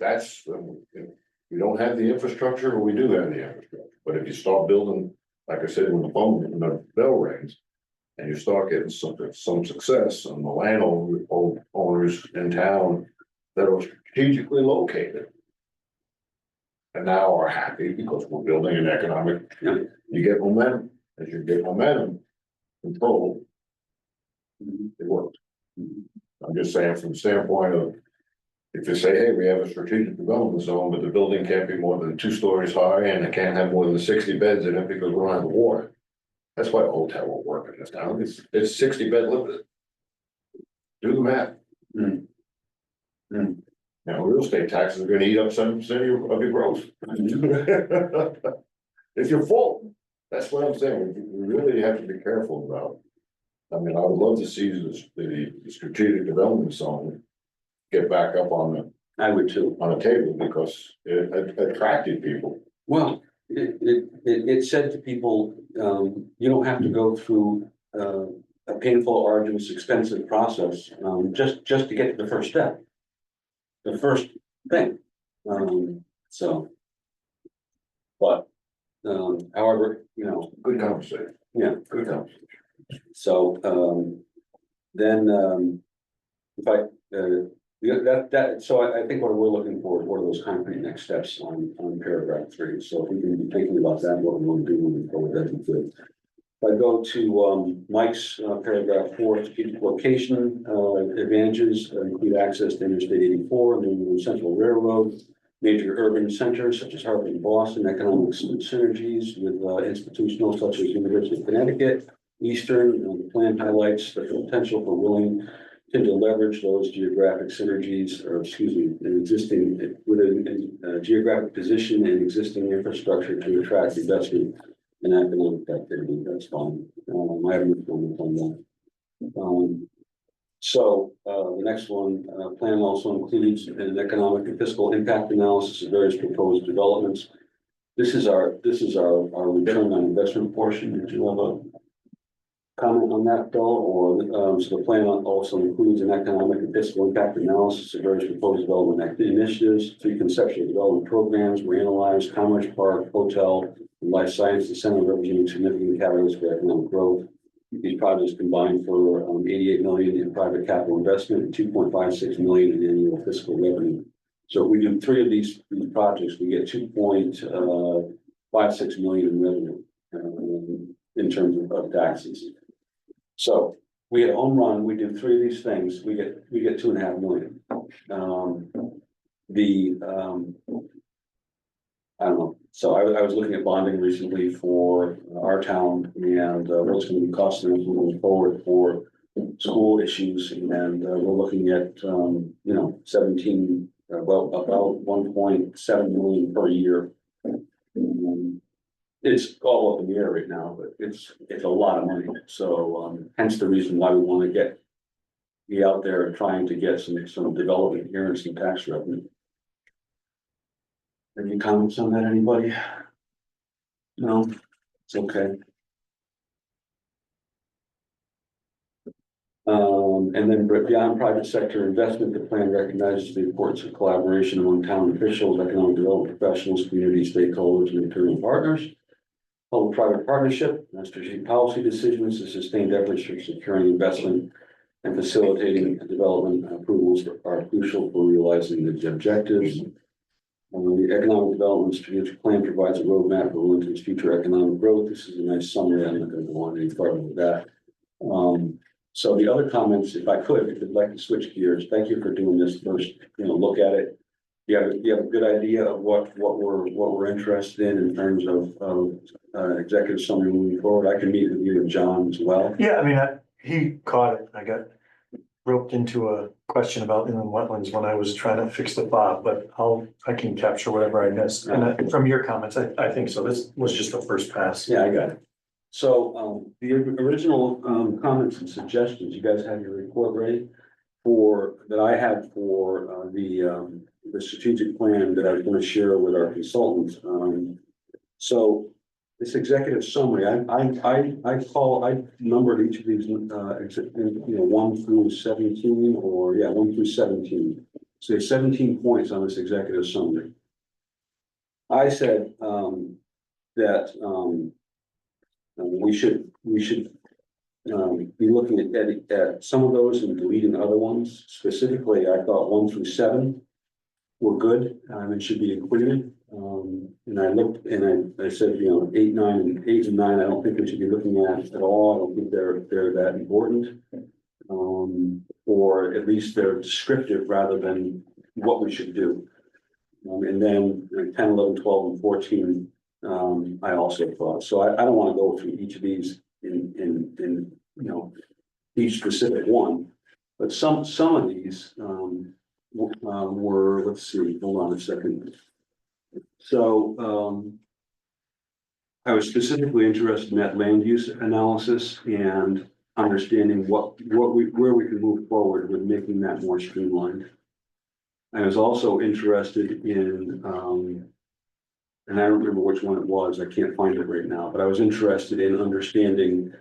[SPEAKER 6] we don't have the infrastructure, or we do have the infrastructure, but if you start building, like I said, when the bell rings. And you start getting some success on the owners in town that are strategically located. And now are happy because we're building an economic, you get momentum, as you get momentum, control. It works. I'm just saying from the standpoint of, if you say, hey, we have a strategic development zone, but the building can't be more than 2 stories high and it can't have more than 60 beds in it because we don't have the water. That's why a hotel won't work in this town, it's 60 bed limit. Do the math. Now, real estate taxes are gonna eat up 7% of your growth. If you're full, that's what I'm saying, we really have to be careful about. I mean, I would love to see the strategic development zone get back up on
[SPEAKER 1] I would too.
[SPEAKER 6] the table, because it attracted people.
[SPEAKER 1] Well, it said to people, you don't have to go through a painful, arduous, expensive process, just to get to the first step. The first thing, so. But, however,
[SPEAKER 6] Good conversation.
[SPEAKER 1] yeah,
[SPEAKER 6] Good conversation.
[SPEAKER 1] so, then, if I, so I think what we're looking for is what are those concrete next steps on paragraph 3. So if we can be thinking about that, what we want to do moving forward, that'd be good. If I go to Mike's paragraph 4, strategic location advantages include access to Interstate 84 and the Central Railroad, major urban centers such as Hartford and Boston, economic synergies with institutional such as University of Connecticut, Eastern. The plan highlights the potential for Willington to leverage those geographic synergies, or excuse me, an existing with a geographic position and existing infrastructure to attract investment and economic activity. That's fine. I have no comment on that. So the next one, plan also includes an economic and fiscal impact analysis of various proposed developments. This is our return on investment portion. Did you have a comment on that, Bill? Or so the plan also includes an economic and fiscal impact analysis of various proposed development initiatives. 3 conceptual development programs were analyzed: Commerce Park, Hotel, and Life Sciences Center, representing significant catalysts for economic growth. These projects combined for 88 million in private capital investment and 2.56 million in annual fiscal revenue. So if we do 3 of these projects, we get 2.56 million in revenue in terms of taxes. So we get a home run, we do 3 of these things, we get 2.5 million. I don't know. So I was looking at bonding recently for our town and what's going to be costing us moving forward for school issues, and we're looking at 17 about 1.7 million per year. It's all up in the air right now, but it's a lot of money. So hence the reason why we want to be out there and trying to get some development here and some tax revenue. Any comments on that, anybody? No, it's okay. And then beyond private sector investment, the plan recognizes the importance of collaboration among town officials, economic development professionals, community stakeholders, and internal partners. public-private partnership, and strategic policy decisions, and sustained efforts for securing investment and facilitating development approvals are crucial for realizing the objectives. The economic development strategic plan provides a roadmap for Willington's future economic growth. This is a nice summary. I'm not going to go on any further with that. So the other comments, if I could, if you'd like to switch gears, thank you for doing this first, look at it. You have a good idea of what we're interested in terms of executive summary moving forward. I can meet with you and John as well.
[SPEAKER 2] Yeah, I mean, he caught it. I got roped into a question about inland wetlands when I was trying to fix the file, but I can capture whatever I missed. And from your comments, I think so. This was just the first pass.
[SPEAKER 1] Yeah, I got it. So the original comments and suggestions, you guys have your report ready that I had for the strategic plan that I was going to share with our consultants. So this executive summary, I numbered each of these, 1 through 17, or 1 through 17. So there's 17 points on this executive summary. I said that we should be looking at some of those and deleting other ones. Specifically, I thought 1 through 7 were good and should be included. And I looked and I said, 8, 9, and 9, I don't think we should be looking at all. I don't think they're that important. Or at least they're descriptive rather than what we should do. And then 10, 11, 12, and 14, I also thought. So I don't want to go through each of these in each specific one, but some of these were, let's see, hold on a second. So I was specifically interested in that land use analysis and understanding where we can move forward with making that more streamlined. I was also interested in and I don't remember which one it was, I can't find it right now, but I was interested in understanding,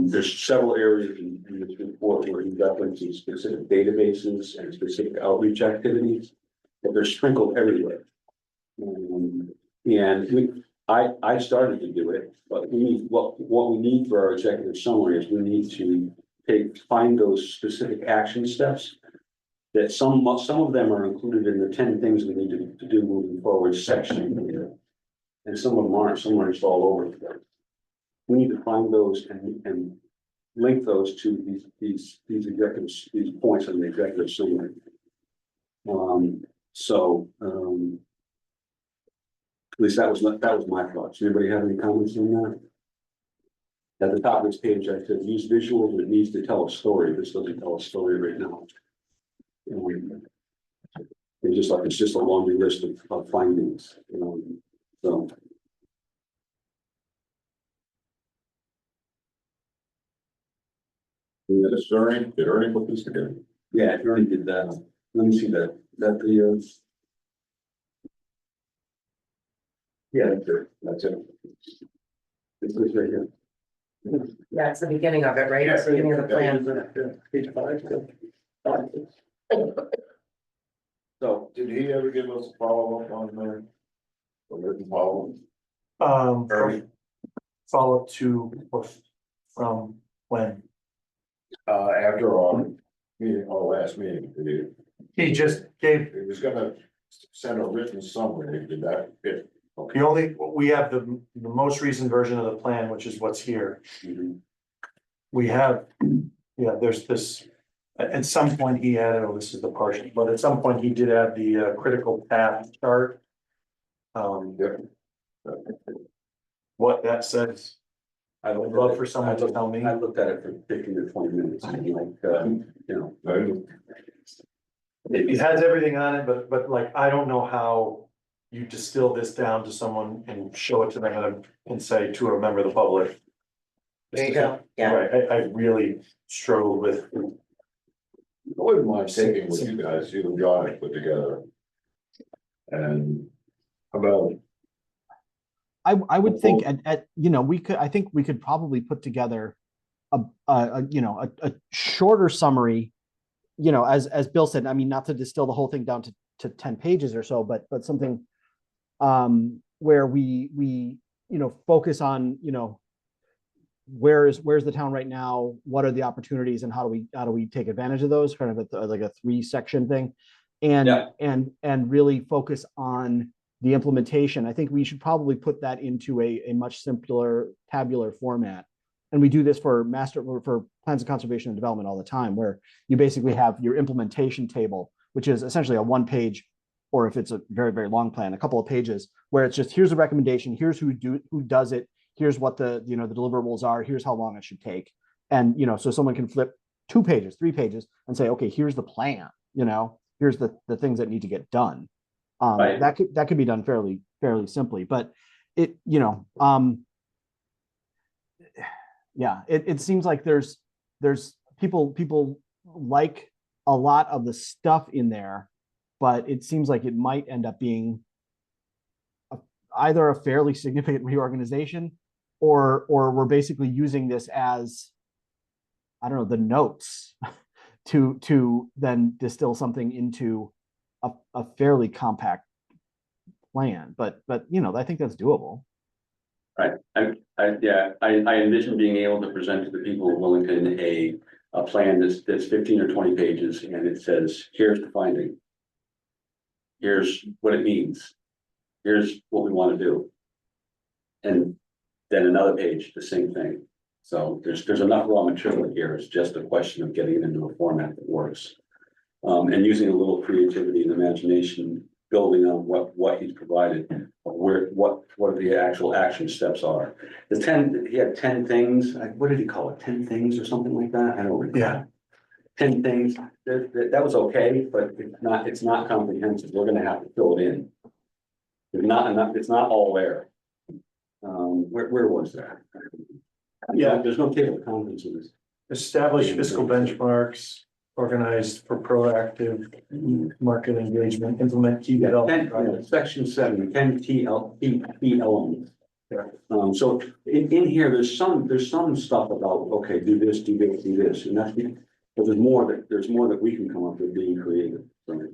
[SPEAKER 1] there's several areas in this report where he references specific databases and specific outreach activities, but they're sprinkled everywhere. I started to do it, but we need, what we need for our executive summary is we need to find those specific action steps that some of them are included in the 10 things we need to do moving forward section here. And some of them aren't, some are just all over the place. We need to find those and link those to these executives, these points in the executive summary. At least that was my thoughts. Anybody have any comments on that? At the top of this page, I said use visuals, but it needs to tell a story. This doesn't tell a story right now. It's just a laundry list of findings, so.
[SPEAKER 6] Did Ernie put this together?
[SPEAKER 1] Yeah, if you already did that. Let me see that. Yeah, that's it. This is right here.
[SPEAKER 5] Yeah, it's the beginning of it, right? It's the beginning of the plan.
[SPEAKER 7] Page 5.
[SPEAKER 6] So, did he ever give us a follow-up on the written follow-up? Ernie?
[SPEAKER 2] Follow to or from when?
[SPEAKER 6] After our meeting, our last meeting,
[SPEAKER 2] He just gave,
[SPEAKER 6] he was gonna send a written summary, did that fit?
[SPEAKER 2] we have the most recent version of the plan, which is what's here.
[SPEAKER 1] Mhm.
[SPEAKER 2] We have, there's this, at some point he added, this is the partial, but at some point he did add the critical path chart. What that says, I would love for someone to tell me.
[SPEAKER 1] I looked at it for 15 to 20 minutes,
[SPEAKER 2] It has everything on it, but like, I don't know how you distill this down to someone and show it to them and say to a member of the public.
[SPEAKER 5] There you go, yeah.
[SPEAKER 2] Right, I really struggled with.
[SPEAKER 6] I wouldn't mind taking what you guys, you and John have put together. And about,
[SPEAKER 3] I would think I think we could probably put together a shorter summary, as Bill said, I mean, not to distill the whole thing down to 10 pages or so, but something where we focus on, where's the town right now? What are the opportunities and how do we take advantage of those? Kind of like a 3-section thing. And,
[SPEAKER 1] Yeah.
[SPEAKER 3] and really focus on the implementation. I think we should probably put that into a much simpler tabular format. And we do this for plans of conservation and development all the time, where you basically have your implementation table, which is essentially a 1-page, or if it's a very, very long plan, a couple of pages, where it's just, here's a recommendation, here's who does it, here's what the deliverables are, here's how long it should take. And, so someone can flip 2 pages, 3 pages and say, okay, here's the plan, here's the things that need to get done.
[SPEAKER 1] Right.
[SPEAKER 3] That could be done fairly simply, but it seems like there's people like a lot of the stuff in there, but it seems like it might end up being either a fairly significant reorganization, or we're basically using this as, I don't know, the notes to then distill something into a fairly compact plan. But I think that's doable.
[SPEAKER 1] Right, I envision being able to present to the people of Willington a plan that's 15 or 20 pages, and it says, here's the finding. Here's what it means. Here's what we want to do. And then another page, the same thing. So there's enough raw material here. It's just a question of getting it into a format that works. And using a little creativity and imagination, building on what he's provided, what the actual action steps are. He had 10 things. What did he call it? 10 things or something like that? I don't recall.
[SPEAKER 2] Yeah.
[SPEAKER 1] 10 things. That was okay, but it's not comprehensive. We're gonna have to fill it in. It's not all there. Where was that?
[SPEAKER 2] Yeah.
[SPEAKER 1] There's no table of contents in this.
[SPEAKER 2] Establish fiscal benchmarks, organized for proactive market engagement, implement key development projects.
[SPEAKER 1] Section 7, 10 key elements.
[SPEAKER 2] Yeah.
[SPEAKER 1] So in here, there's some stuff about, okay, do this, and that's, but there's more that we can come up with being creative. Right?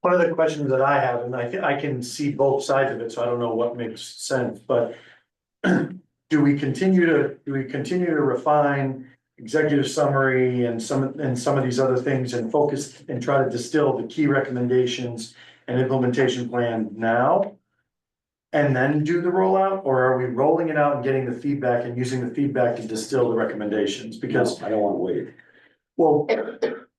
[SPEAKER 2] One of the questions that I have, and I can see both sides of it, so I don't know what makes sense, but do we continue to refine executive summary and some of these other things and focus and try to distill the key recommendations and implementation plan now? And then do the rollout, or are we rolling it out and getting the feedback and using the feedback to distill the recommendations? Because
[SPEAKER 1] I don't want to wait.
[SPEAKER 2] well,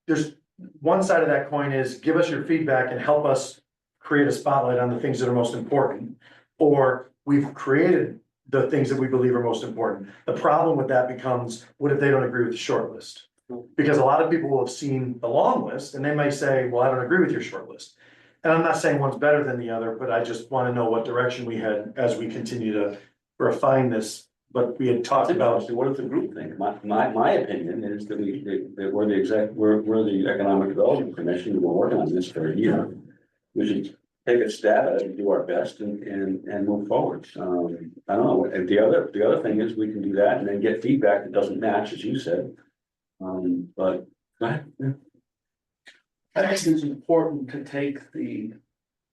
[SPEAKER 2] there's one side of that coin is give us your feedback and help us create a spotlight on the things that are most important. Or we've created the things that we believe are most important. The problem with that becomes, what if they don't agree with the short list? Because a lot of people will have seen the long list and they might say, well, I don't agree with your short list. And I'm not saying one's better than the other, but I just want to know what direction we head as we continue to refine this. But we had talked about.
[SPEAKER 1] What does the group think? My opinion is that we're the Economic Development Commission. We're working on this for a year. We should take a stab at it and do our best and move forward. I don't know. And the other thing is we can do that and then get feedback that doesn't match, as you said. But go ahead. Yeah.
[SPEAKER 8] I think it's important to take the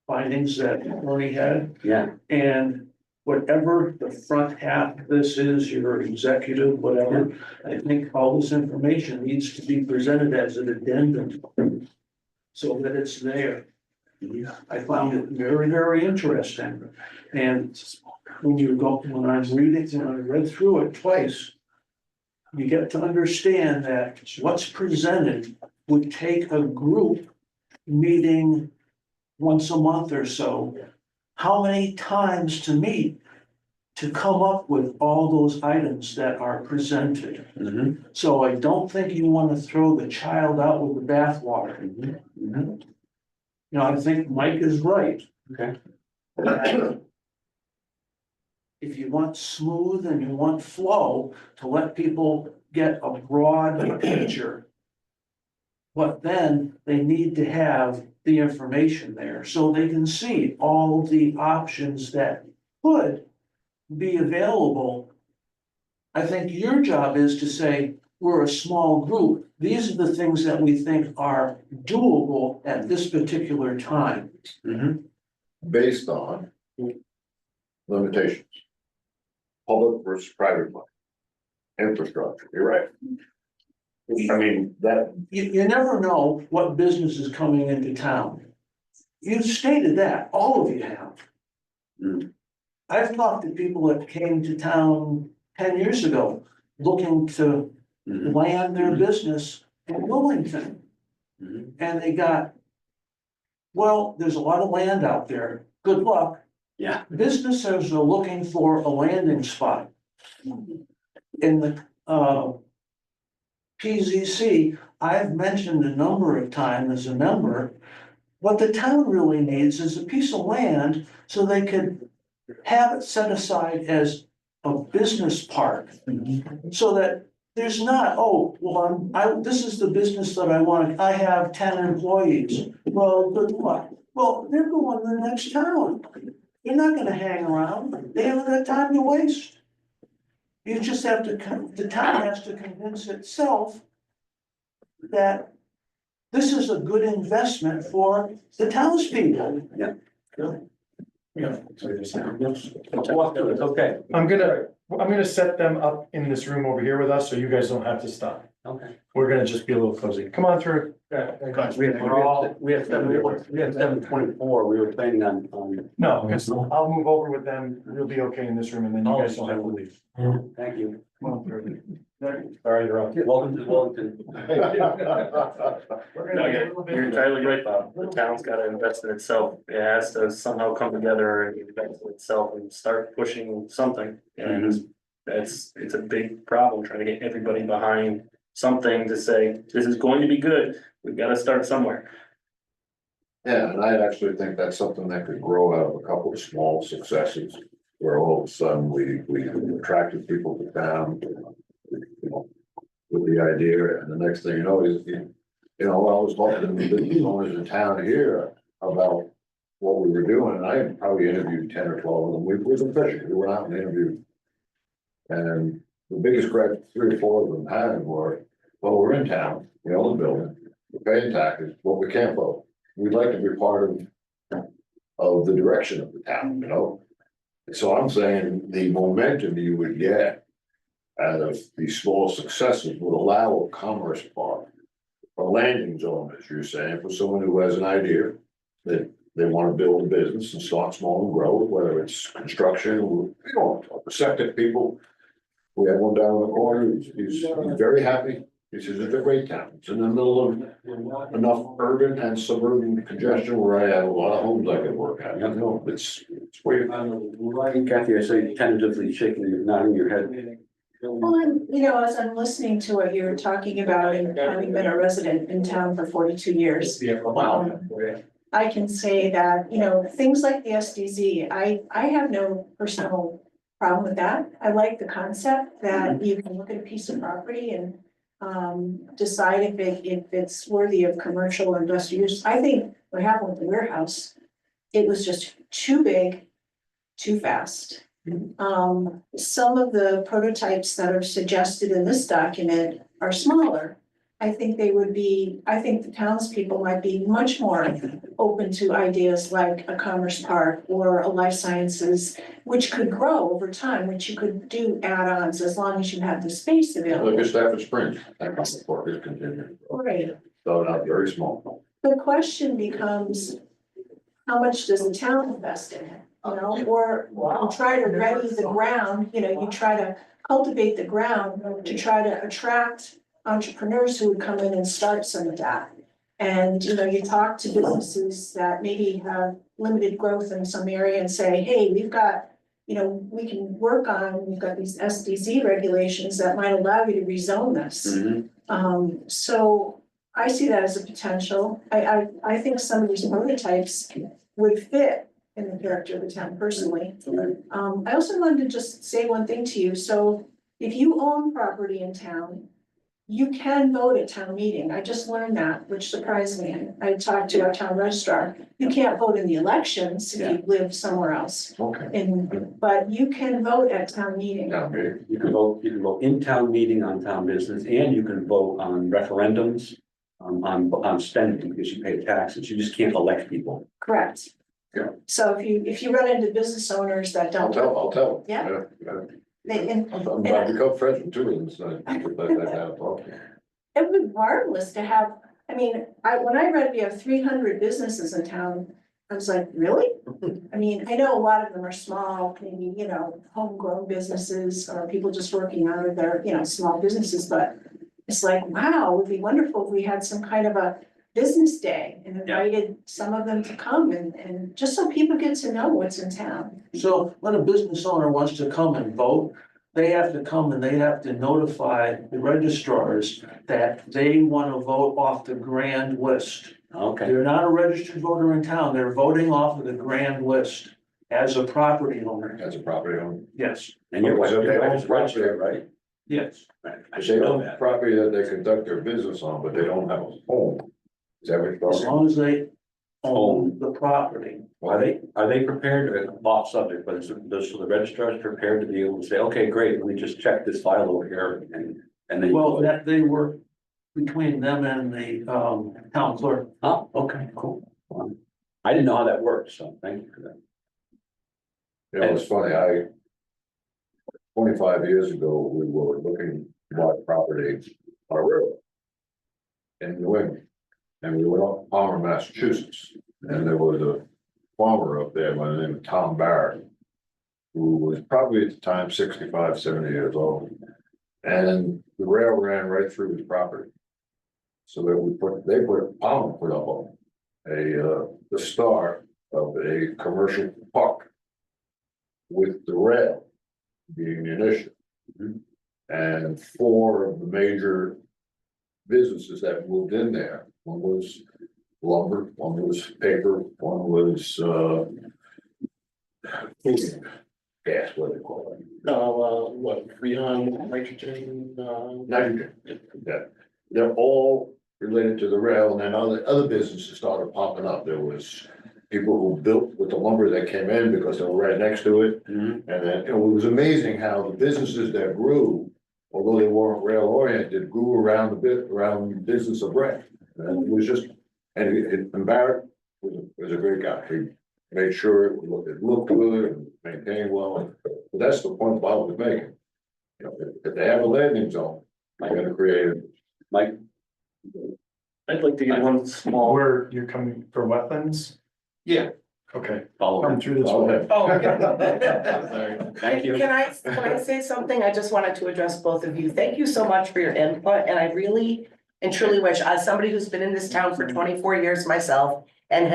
[SPEAKER 8] findings that Tony had.
[SPEAKER 1] Yeah.
[SPEAKER 8] And whatever the front half of this is, your executive, whatever, I think all this information needs to be presented as an addendum so that it's there. I found it very, very interesting. And when I read through it twice, you get to understand that what's presented would take a group meeting once a month or so. How many times to meet to come up with all those items that are presented?
[SPEAKER 1] Mm-hmm.
[SPEAKER 8] So I don't think you want to throw the child out with the bathwater.
[SPEAKER 1] Mm-hmm. Mm-hmm.
[SPEAKER 8] You know, I think Mike is right.
[SPEAKER 1] Okay.
[SPEAKER 8] If you want smooth and you want flow, to let people get a broad picture. But then they need to have the information there so they can see all the options that could be available. I think your job is to say, we're a small group. These are the things that we think are doable at this particular time.
[SPEAKER 1] Mm-hmm.
[SPEAKER 6] Based on. limitations. Public versus private money. Infrastructure, you're right. I mean, that,
[SPEAKER 8] You never know what business is coming into town. You stated that, all of you have.
[SPEAKER 1] Mm.
[SPEAKER 8] I've talked to people that came to town 10 years ago, looking to
[SPEAKER 1] Mhm.
[SPEAKER 8] land their business in Willington.
[SPEAKER 1] Mhm.
[SPEAKER 8] And they got, well, there's a lot of land out there, good luck.
[SPEAKER 1] Yeah.
[SPEAKER 8] Businesses are looking for a landing spot. In the, PZC, I've mentioned a number of times as a member, what the town really needs is a piece of land so they could have it set aside as a business park. So that there's not, oh, well, this is the business that I want, I have 10 employees. Well, good luck. Well, they're going to the next town. They're not gonna hang around. They haven't got time to waste. You just have to, the town has to convince itself that this is a good investment for the townspeople.
[SPEAKER 1] Yeah.
[SPEAKER 2] Yeah.
[SPEAKER 1] It's okay.
[SPEAKER 2] I'm gonna set them up in this room over here with us, so you guys don't have to stop.
[SPEAKER 1] Okay.
[SPEAKER 2] We're gonna just be a little cozy. Come on through.
[SPEAKER 1] We have 7:24, we were planning on,
[SPEAKER 2] No, I'll move over with them. We'll be okay in this room, and then you guys don't have to leave.
[SPEAKER 1] thank you.
[SPEAKER 2] Come on through.
[SPEAKER 1] Sorry, you're up. Welcome to Wellington.
[SPEAKER 7] No, you're entirely right, Bob. The town's gotta invest in itself. It has to somehow come together and invest in itself and start pushing something. And it's a big problem trying to get everybody behind something to say, this is going to be good. We've gotta start somewhere.
[SPEAKER 6] yeah, and I actually think that's something that could grow out of a couple of small successes. Where all of a sudden we attracted people to town. You know, with the idea, and the next thing you know is, you know, I was talking to the business owners in town here about what we were doing, and I probably interviewed 10 or 12 of them. We were fishing, we went out and interviewed. And the biggest gripe 3 or 4 of them had were, well, we're in town, we own the building, we're paying taxes, but we can't vote. We'd like to be part of the direction of the town, you know? So I'm saying the momentum you would get out of these small successes would allow a commerce park, a landing zone, as you're saying, for someone who has an idea that they want to build a business and start small and grow, whether it's construction, or, you know, septic people. We had one down in the corner, he's very happy. He says it's a great town. It's in the middle of enough urban and suburban congestion where I have a lot of homes I can work at. You know, it's weird.
[SPEAKER 1] Kathy, I say tentatively shaking, nodding your head.
[SPEAKER 4] Well, you know, as I'm listening to what you're talking about and having been a resident in town for 42 years. I can say that, you know, things like the SDZ, I have no personal problem with that. I like the concept that you can look at a piece of property and decide if it's worthy of commercial or industrial use. I think what happened with the warehouse, it was just too big, too fast. Some of the prototypes that are suggested in this document are smaller. I think the townspeople might be much more open to ideas like a commerce park or a life sciences, which could grow over time, which you could do add-ons as long as you have the space available.
[SPEAKER 6] Look at Stafford Springs, that kind of park is continuing.
[SPEAKER 4] Right.
[SPEAKER 6] Started out very small.
[SPEAKER 4] The question becomes, how much does the town invest in it? You know, or you try to ready the ground, you know, you try to cultivate the ground to try to attract entrepreneurs who would come in and start some of that. And, you know, you talk to businesses that maybe have limited growth in some area and say, hey, we've got, you know, we can work on, we've got these SDZ regulations that might allow you to rezone this. So I see that as a potential. I think some of these prototypes would fit in the character of the town personally. I also wanted to just say one thing to you. So if you own property in town, you can vote at town meeting. I just learned that, which surprised me. I talked to our town registrar. You can't vote in the elections if you live somewhere else.
[SPEAKER 6] Okay.
[SPEAKER 4] But you can vote at town meeting.
[SPEAKER 1] You can vote in town meeting on town business, and you can vote on referendums, on spending, because you pay taxes. You just can't elect people.
[SPEAKER 4] Correct.
[SPEAKER 6] Yeah.
[SPEAKER 4] So if you run into business owners that don't.
[SPEAKER 6] I'll tell.
[SPEAKER 4] Yeah.
[SPEAKER 6] Yeah.
[SPEAKER 4] They, and
[SPEAKER 6] I've become friends with two of them, so.
[SPEAKER 4] it would be marvelous to have, I mean, when I read we have 300 businesses in town, I was like, really? I mean, I know a lot of them are small, maybe, you know, homegrown businesses or people just working out of their, you know, small businesses, but it's like, wow, it would be wonderful if we had some kind of a business day and invited some of them to come and just so people get to know what's in town.
[SPEAKER 8] So when a business owner wants to come and vote, they have to come and they have to notify the registrars that they want to vote off the grand list.
[SPEAKER 1] Okay.
[SPEAKER 8] They're not a registered voter in town, they're voting off of the grand list as a property owner.
[SPEAKER 6] As a property owner.
[SPEAKER 8] Yes,
[SPEAKER 1] And you're
[SPEAKER 6] So they own
[SPEAKER 1] registered, right?
[SPEAKER 8] yes.
[SPEAKER 1] Right. I
[SPEAKER 6] They
[SPEAKER 1] should know
[SPEAKER 6] own
[SPEAKER 1] that.
[SPEAKER 6] property that they conduct their business on, but they don't have a home. Is that what you're
[SPEAKER 8] As
[SPEAKER 6] talking?
[SPEAKER 8] long as they own the property.
[SPEAKER 1] Are they prepared, off subject, but so the registrar is prepared to be able to say, okay, great, let me just check this file over here and then.
[SPEAKER 8] Well, that they work between them and the town clerk.
[SPEAKER 1] Oh, okay, cool. I didn't know how that worked, so thank you for that.
[SPEAKER 6] You know, it's funny, 25 years ago, we were looking to buy property on a road. In New England, and we went up Palmer, Massachusetts, and there was a farmer up there by the name of Tom Barrett. Who was probably at the time 65, 70 years old. And the rail ran right through his property. So that Palmer put up the start of a commercial park. With the rail being the initiative. And 4 of the major businesses that moved in there, one was lumber, one was paper, one was gas, what do they call it?
[SPEAKER 7] What, freon, nitrogen,
[SPEAKER 6] Nitrogen. Yeah, they're all related to the rail, and then other businesses started popping up. There was people who built with the lumber that came in because they were right next to it. And then it was amazing how the businesses that grew, although they weren't rail oriented, grew around the business of rail. And it was just, and Barrett was a great guy. He made sure it looked good and maintained well. But that's the point Bob was making. You know, if they have a landing zone, I gotta create it.
[SPEAKER 1] Mike?
[SPEAKER 7] I'd like to get one small.
[SPEAKER 2] Where you're coming for wetlands?
[SPEAKER 7] Yeah.
[SPEAKER 2] Okay,
[SPEAKER 1] Follow
[SPEAKER 2] come
[SPEAKER 1] me.
[SPEAKER 2] through this
[SPEAKER 6] I'll
[SPEAKER 2] way.
[SPEAKER 6] have-
[SPEAKER 5] Oh, okay.
[SPEAKER 1] Sorry. Thank you.
[SPEAKER 5] Can I say something? I just wanted to address both of you. Thank you so much for your input, and I really and truly wish, as somebody who's been in this town for 24 years myself and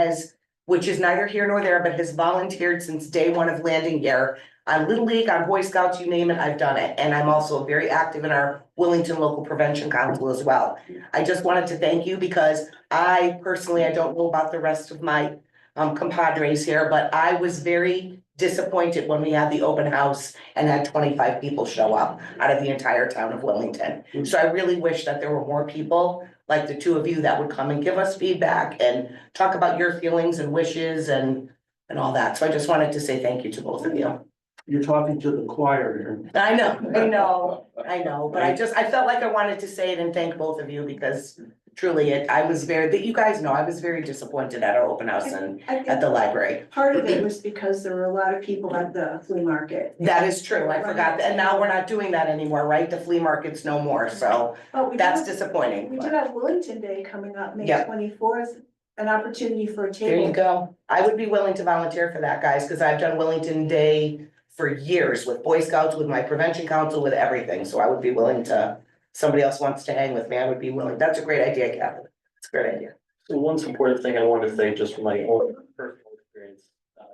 [SPEAKER 5] which is neither here nor there, but has volunteered since day one of landing gear on Little League, on Boy Scouts, you name it, I've done it. And I'm also very active in our Willington Local Prevention Council as well. I just wanted to thank you because I personally don't know about the rest of my compadres here, but I was very disappointed when we had the open house and had 25 people show up out of the entire town of Willington. So I really wish that there were more people like the two of you that would come and give us feedback and talk about your feelings and wishes and all that. So I just wanted to say thank you to both of you.
[SPEAKER 8] You're talking to the choir here.
[SPEAKER 5] I know, but I felt like I wanted to say it and thank both of you because truly I was you guys know, I was very disappointed at our open house and
[SPEAKER 4] I think
[SPEAKER 5] at the library.
[SPEAKER 4] part of it was because there were a lot of people at the flea market.
[SPEAKER 5] That is true, I forgot that, and now we're not doing that anymore, right? The flea market's no more, so
[SPEAKER 4] Oh, we
[SPEAKER 5] that's
[SPEAKER 4] did,
[SPEAKER 5] disappointing.
[SPEAKER 4] we
[SPEAKER 5] but
[SPEAKER 4] did have Willington Day coming up, May
[SPEAKER 5] Yep.
[SPEAKER 4] 24th, an opportunity for a
[SPEAKER 5] There you
[SPEAKER 4] table.
[SPEAKER 5] go. I would be willing to volunteer for that, guys, because I've done Willington Day for years with Boy Scouts, with my prevention council, with everything, so I would be willing to, somebody else wants to hang with me, I would be willing. That's a great idea, Catherine. It's a great idea.
[SPEAKER 7] So one supportive thing I wanted to say, just from my own personal experience,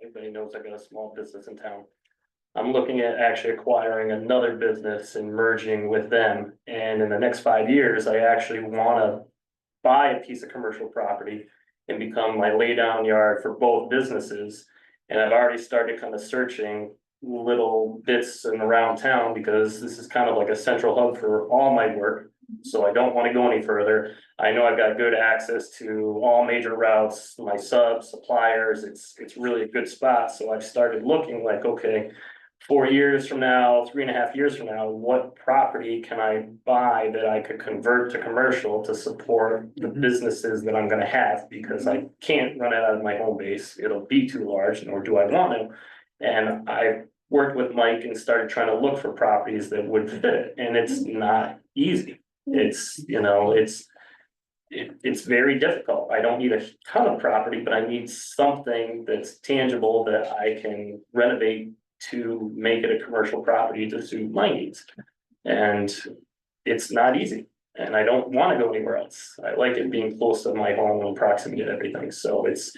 [SPEAKER 7] everybody knows I got a small business in town. I'm looking at actually acquiring another business and merging with them, and in the next 5 years, I actually wanna buy a piece of commercial property and become my laydown yard for both businesses. And I've already started kind of searching little bits and around town because this is kind of like a central hub for all my work. So I don't want to go any further. I know I've got good access to all major routes, my subs, suppliers. It's really a good spot. So I've started looking like, okay, 4 years from now, 3.5 years from now, what property can I buy that I could convert to commercial to support the businesses that I'm gonna have? Because I can't run it out of my home base, it'll be too large, nor do I want to. And I worked with Mike and started trying to look for properties that would fit, and it's not easy. It's, it's very difficult. I don't need a ton of property, but I need something that's tangible that I can renovate to make it a commercial property to suit my needs. And it's not easy, and I don't wanna go anywhere else. I like it being close to my home and proximity to everything, so it's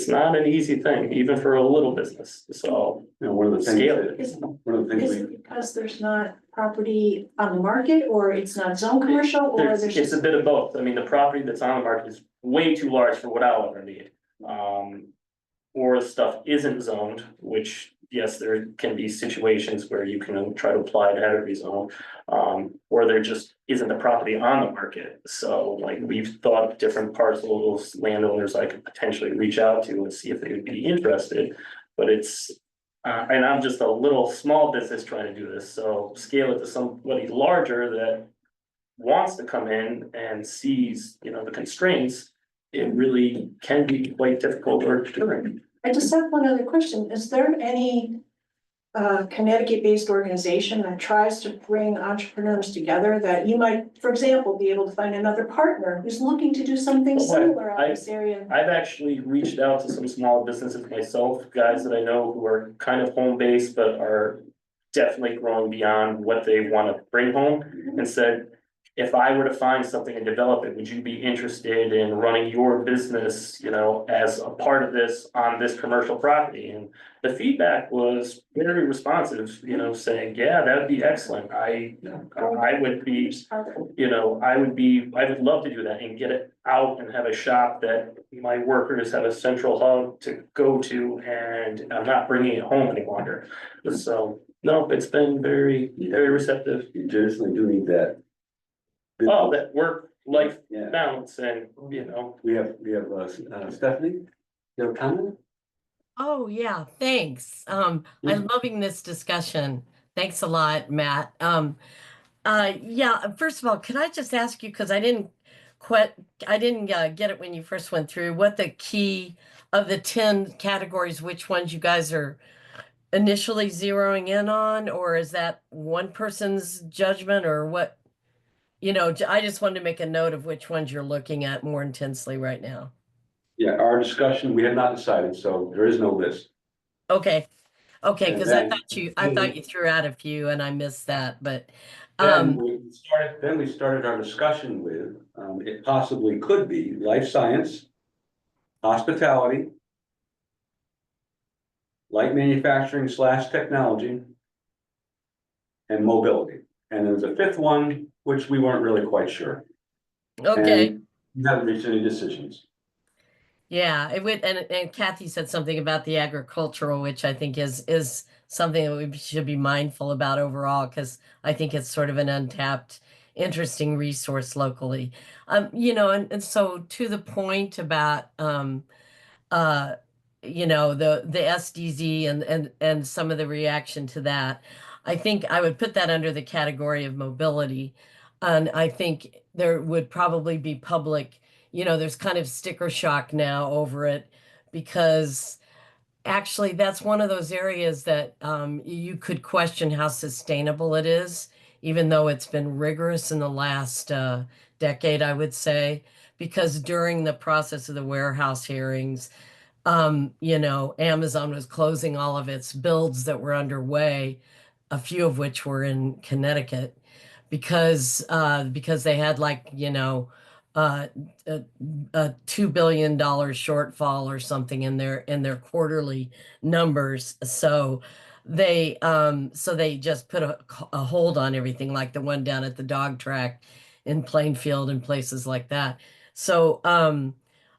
[SPEAKER 7] not an easy thing, even for a little business, so.
[SPEAKER 1] You know, one of the things,
[SPEAKER 7] Scale
[SPEAKER 1] that-
[SPEAKER 4] Is,
[SPEAKER 1] one of the things
[SPEAKER 4] is
[SPEAKER 1] we.
[SPEAKER 4] it because there's not property on the market, or it's not zone commercial, or there's
[SPEAKER 7] It's
[SPEAKER 4] just?
[SPEAKER 7] a bit of both. I mean, the property that's on the market is way too large for what I'll ever need. Or stuff isn't zoned, which, yes, there can be situations where you can try to apply to have it rezoned. Or there just isn't a property on the market. So like we've thought of different parcels, landowners I could potentially reach out to and see if they would be interested. But it's, and I'm just a little small business trying to do this, so scale it to somebody larger that wants to come in and sees, the constraints, it really can be quite difficult or deterring.
[SPEAKER 4] I just have one other question. Is there any Connecticut-based organization that tries to bring entrepreneurs together that you might, for example, be able to find another partner who's looking to do something similar out in this area?
[SPEAKER 7] I've actually reached out to some small businesses myself, guys that I know who are kind of home-based, but are definitely growing beyond what they want to bring home, and said, if I were to find something and develop it, would you be interested in running your business, as a part of this on this commercial property? And the feedback was very responsive, saying, yeah, that would be excellent. I would be, I would love to do that and get it out and have a shop that my workers have a central hub to go to, and I'm not bringing it home any longer. So, no, it's been very, very receptive.
[SPEAKER 1] You traditionally do need that.
[SPEAKER 7] Oh, that work-life
[SPEAKER 1] Yeah,
[SPEAKER 7] balance and,
[SPEAKER 1] we have, Stephanie, you have a comment?
[SPEAKER 9] Oh, yeah, thanks.
[SPEAKER 1] Yeah.
[SPEAKER 9] I'm loving this discussion. Thanks a lot, Matt. Yeah, first of all, can I just ask you, because I didn't get it when you first went through, what the key of the 10 categories, which ones you guys are initially zeroing in on, or is that one person's judgment, or what? I just wanted to make a note of which ones you're looking at more intensely right now.
[SPEAKER 1] Yeah, our discussion, we have not decided, so there is no list.
[SPEAKER 9] Okay,
[SPEAKER 1] And
[SPEAKER 9] because
[SPEAKER 1] then-
[SPEAKER 9] I thought you threw out a few and I missed that, but
[SPEAKER 1] Then we started our discussion with, it possibly could be life science, hospitality, light manufacturing / technology, and mobility. And there's a fifth one, which we weren't really quite sure.
[SPEAKER 9] okay.
[SPEAKER 1] And we haven't reached any decisions.
[SPEAKER 9] Yeah, it would, and Kathy said something about the agricultural, which I think is something that we should be mindful about overall, because I think it's sort of an untapped, interesting resource locally. And so to the point about uh the SDZ and some of the reaction to that, I think I would put that under the category of mobility. And I think there would probably be public, there's kind of sticker shock now over it, because actually that's one of those areas that you could question how sustainable it is, even though it's been rigorous in the last decade, I would say, because during the process of the warehouse hearings, Amazon was closing all of its builds that were underway, a few of which were in Connecticut, because they had uh, a $2 billion shortfall or something in their quarterly numbers. So they just put a hold on everything, like the one down at the dog track in Plainfield and places like that. So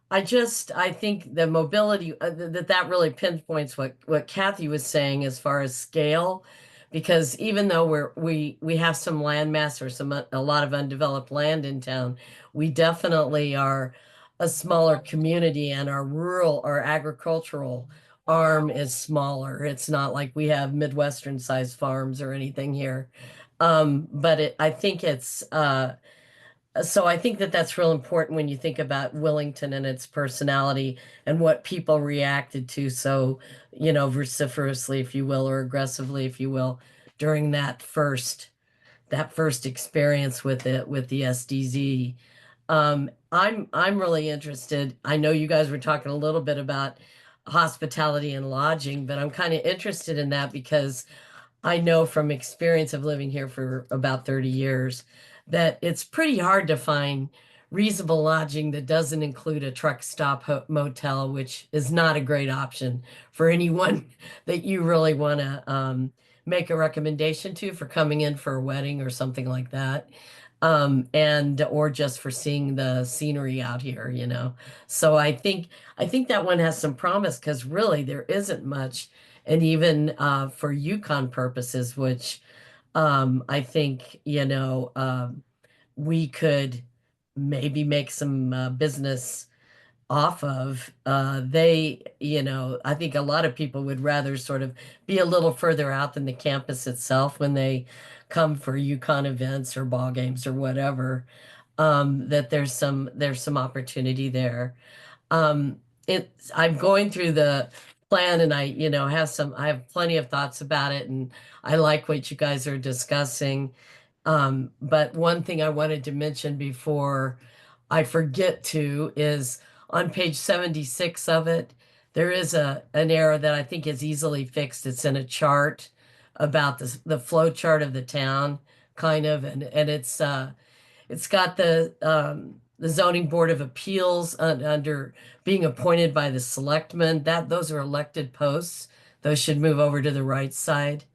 [SPEAKER 9] I think the mobility that really pinpoints what Kathy was saying as far as scale, because even though we have some land mass or a lot of undeveloped land in town, we definitely are a smaller community, and our agricultural farm is smaller. It's not like we have Midwestern sized farms or anything here. But I think it's, so I think that that's real important when you think about Willington and its personality and what people reacted to so, vociferously, if you will, or aggressively, if you will, during that first experience with it with the SDZ. I'm really interested. I know you guys were talking a little bit about hospitality and lodging, but I'm kind of interested in that because I know from experience of living here for about 30 years that it's pretty hard to find reasonable lodging that doesn't include a truck stop motel, which is not a great option for anyone that you really want to make a recommendation to for coming in for a wedding or something like that. And or just for seeing the scenery out here. So I think that one has some promise because really there isn't much. And even for Yukon purposes, which I think, we could maybe make some business off of. I think a lot of people would rather sort of be a little further out than the campus itself when they come for Yukon events or ball games or whatever. That there's some opportunity there. I'm going through the plan and I have plenty of thoughts about it and I like what you guys are discussing. But one thing I wanted to mention before I forget to is on page 76 of it, there is an error that I think is easily fixed. It's in a chart about the flow chart of the town, kind of, and it's got the zoning board of appeals under being appointed by the selectmen. Those are elected posts. Those should move over to the right side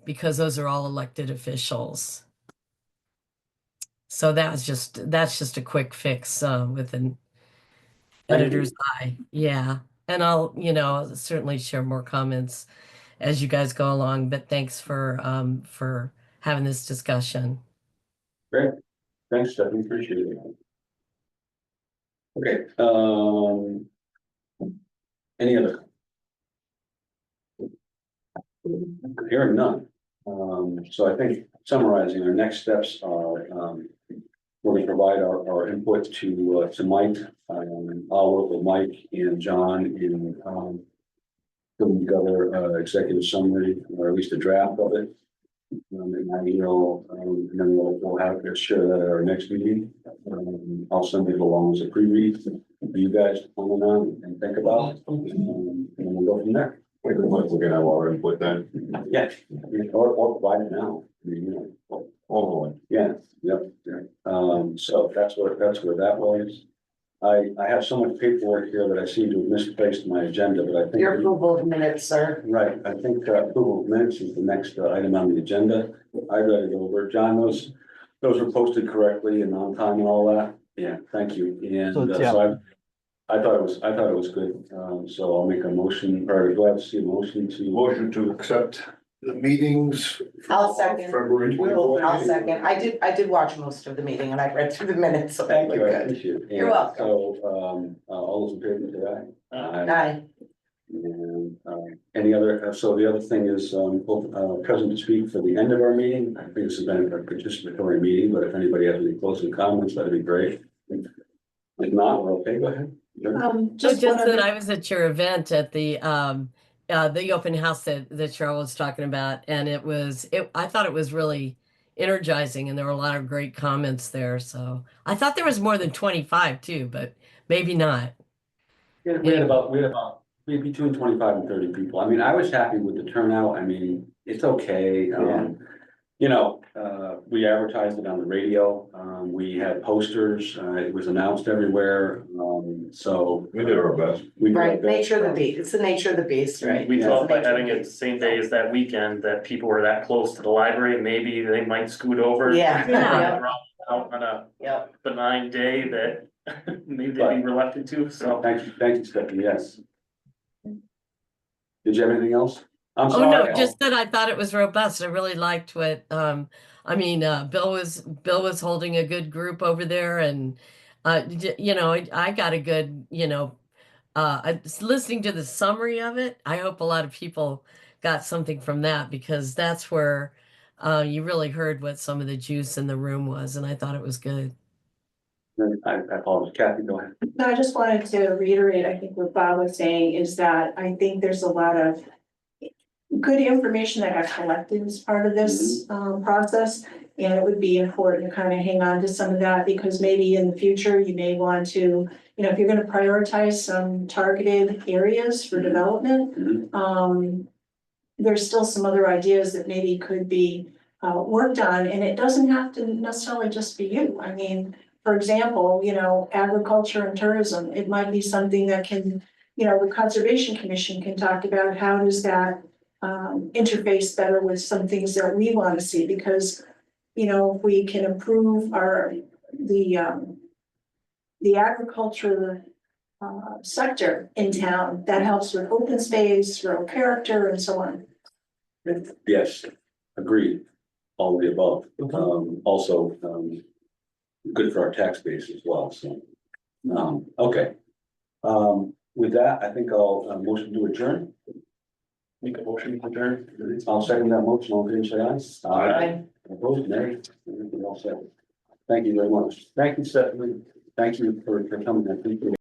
[SPEAKER 9] because those are all elected officials. So that's just a quick fix with an editor's eye. Yeah. And I'll certainly share more comments as you guys go along, but thanks for having this discussion.
[SPEAKER 1] Great, thanks, Stephanie, appreciate it. Okay, any other? Hearing none. So I think summarizing, our next steps are, we're gonna provide our input to Mike. I'll work with Mike and John in, putting together, executive summary, or at least a draft of it. And I email, and then we'll have to share that at our next meeting. I'll send it along as a pre-read for you guys to comment on and think about, and then we'll go from there.
[SPEAKER 6] We're gonna have our input then.
[SPEAKER 1] Yeah, or provide it now. I mean,
[SPEAKER 6] All going.
[SPEAKER 1] yeah, yep. So that's where that was. I have so much paperwork here that I seem to have misplaced my agenda, but I think.
[SPEAKER 5] Your approval of minutes, sir.
[SPEAKER 1] Right, I think approval of minutes is the next item on the agenda. I read it over. John, those were posted correctly and on time and all that. Yeah, thank you. And
[SPEAKER 3] So,
[SPEAKER 1] so I thought it was good. So I'll make a motion, or glad to see a motion to.
[SPEAKER 6] Motion to accept the meetings.
[SPEAKER 5] I'll second.
[SPEAKER 6] February 24th.
[SPEAKER 5] I'll second. I did watch most of the meeting and I read through the minutes, so that
[SPEAKER 1] Thank
[SPEAKER 5] was
[SPEAKER 1] you, I
[SPEAKER 5] good.
[SPEAKER 1] appreciate it.
[SPEAKER 5] You're
[SPEAKER 1] And
[SPEAKER 5] welcome.
[SPEAKER 1] So, all those in favor today?
[SPEAKER 5] Aye.
[SPEAKER 1] And, any other, so the other thing is, present to speak for the end of our meeting. I think this has been a participatory meeting, but if anybody has any closing comments, that'd be great. If not, we're okay, go ahead. Sure.
[SPEAKER 9] Just
[SPEAKER 4] one
[SPEAKER 9] that
[SPEAKER 4] other-
[SPEAKER 9] I was at your event at the open house that Cheryl was talking about, and I thought it was really energizing, and there were a lot of great comments there. So I thought there was more than 25 too, but maybe not.
[SPEAKER 1] Yeah, we had about between 25 and 30 people. I mean, I was happy with the turnout. I mean, it's okay. We advertised it on the radio. We had posters. It was announced everywhere. So
[SPEAKER 6] We did our best.
[SPEAKER 1] we did our
[SPEAKER 5] Right,
[SPEAKER 1] best.
[SPEAKER 5] nature of the beast. It's the nature of the beast, right?
[SPEAKER 7] We
[SPEAKER 5] It's
[SPEAKER 7] thought
[SPEAKER 5] the
[SPEAKER 7] by
[SPEAKER 5] nature of
[SPEAKER 7] having
[SPEAKER 5] the
[SPEAKER 7] it the
[SPEAKER 5] beast.
[SPEAKER 7] same day as that weekend, that people were that close to the library, maybe they might scoot over.
[SPEAKER 5] Yeah.
[SPEAKER 9] Yeah.
[SPEAKER 7] Out on a
[SPEAKER 5] Yep.
[SPEAKER 7] benign day that maybe they'd be reluctant to, so.
[SPEAKER 1] Thank you, Stephanie. Yes. Did you have anything else? I'm
[SPEAKER 9] Oh,
[SPEAKER 1] sorry.
[SPEAKER 9] no, just that I thought it was robust. I really liked what, Bill was holding a good group over there and, I got a good, I was listening to the summary of it. I hope a lot of people got something from that because that's where you really heard what some of the juice in the room was, and I thought it was good.
[SPEAKER 1] I apologize, Kathy, go ahead.
[SPEAKER 4] No, I just wanted to reiterate, I think what Bob was saying is that I think there's a lot of good information that got collected as part of this process. And it would be important to kind of hang on to some of that because maybe in the future you may want to, if you're gonna prioritize some targeted areas for development, there's still some other ideas that maybe could be worked on, and it doesn't have to necessarily just be you. I mean, for example, agriculture and tourism, it might be something that can, the Conservation Commission can talk about how does that interface better with some things that we want to see, because, if we can improve the agriculture sector in town, that helps with open space, rural character, and so on.
[SPEAKER 1] Yes, agreed, all of the above, also, good for our tax base as well, so. Okay. With that, I think I'll motion to adjourn.
[SPEAKER 7] Make a motion to adjourn.
[SPEAKER 1] I'll second that motion, all in favor, say aye.
[SPEAKER 5] Aye.
[SPEAKER 1] Opposed, nay. Everything all set. Thank you very much. Thank you, Stephanie. Thank you for coming. I think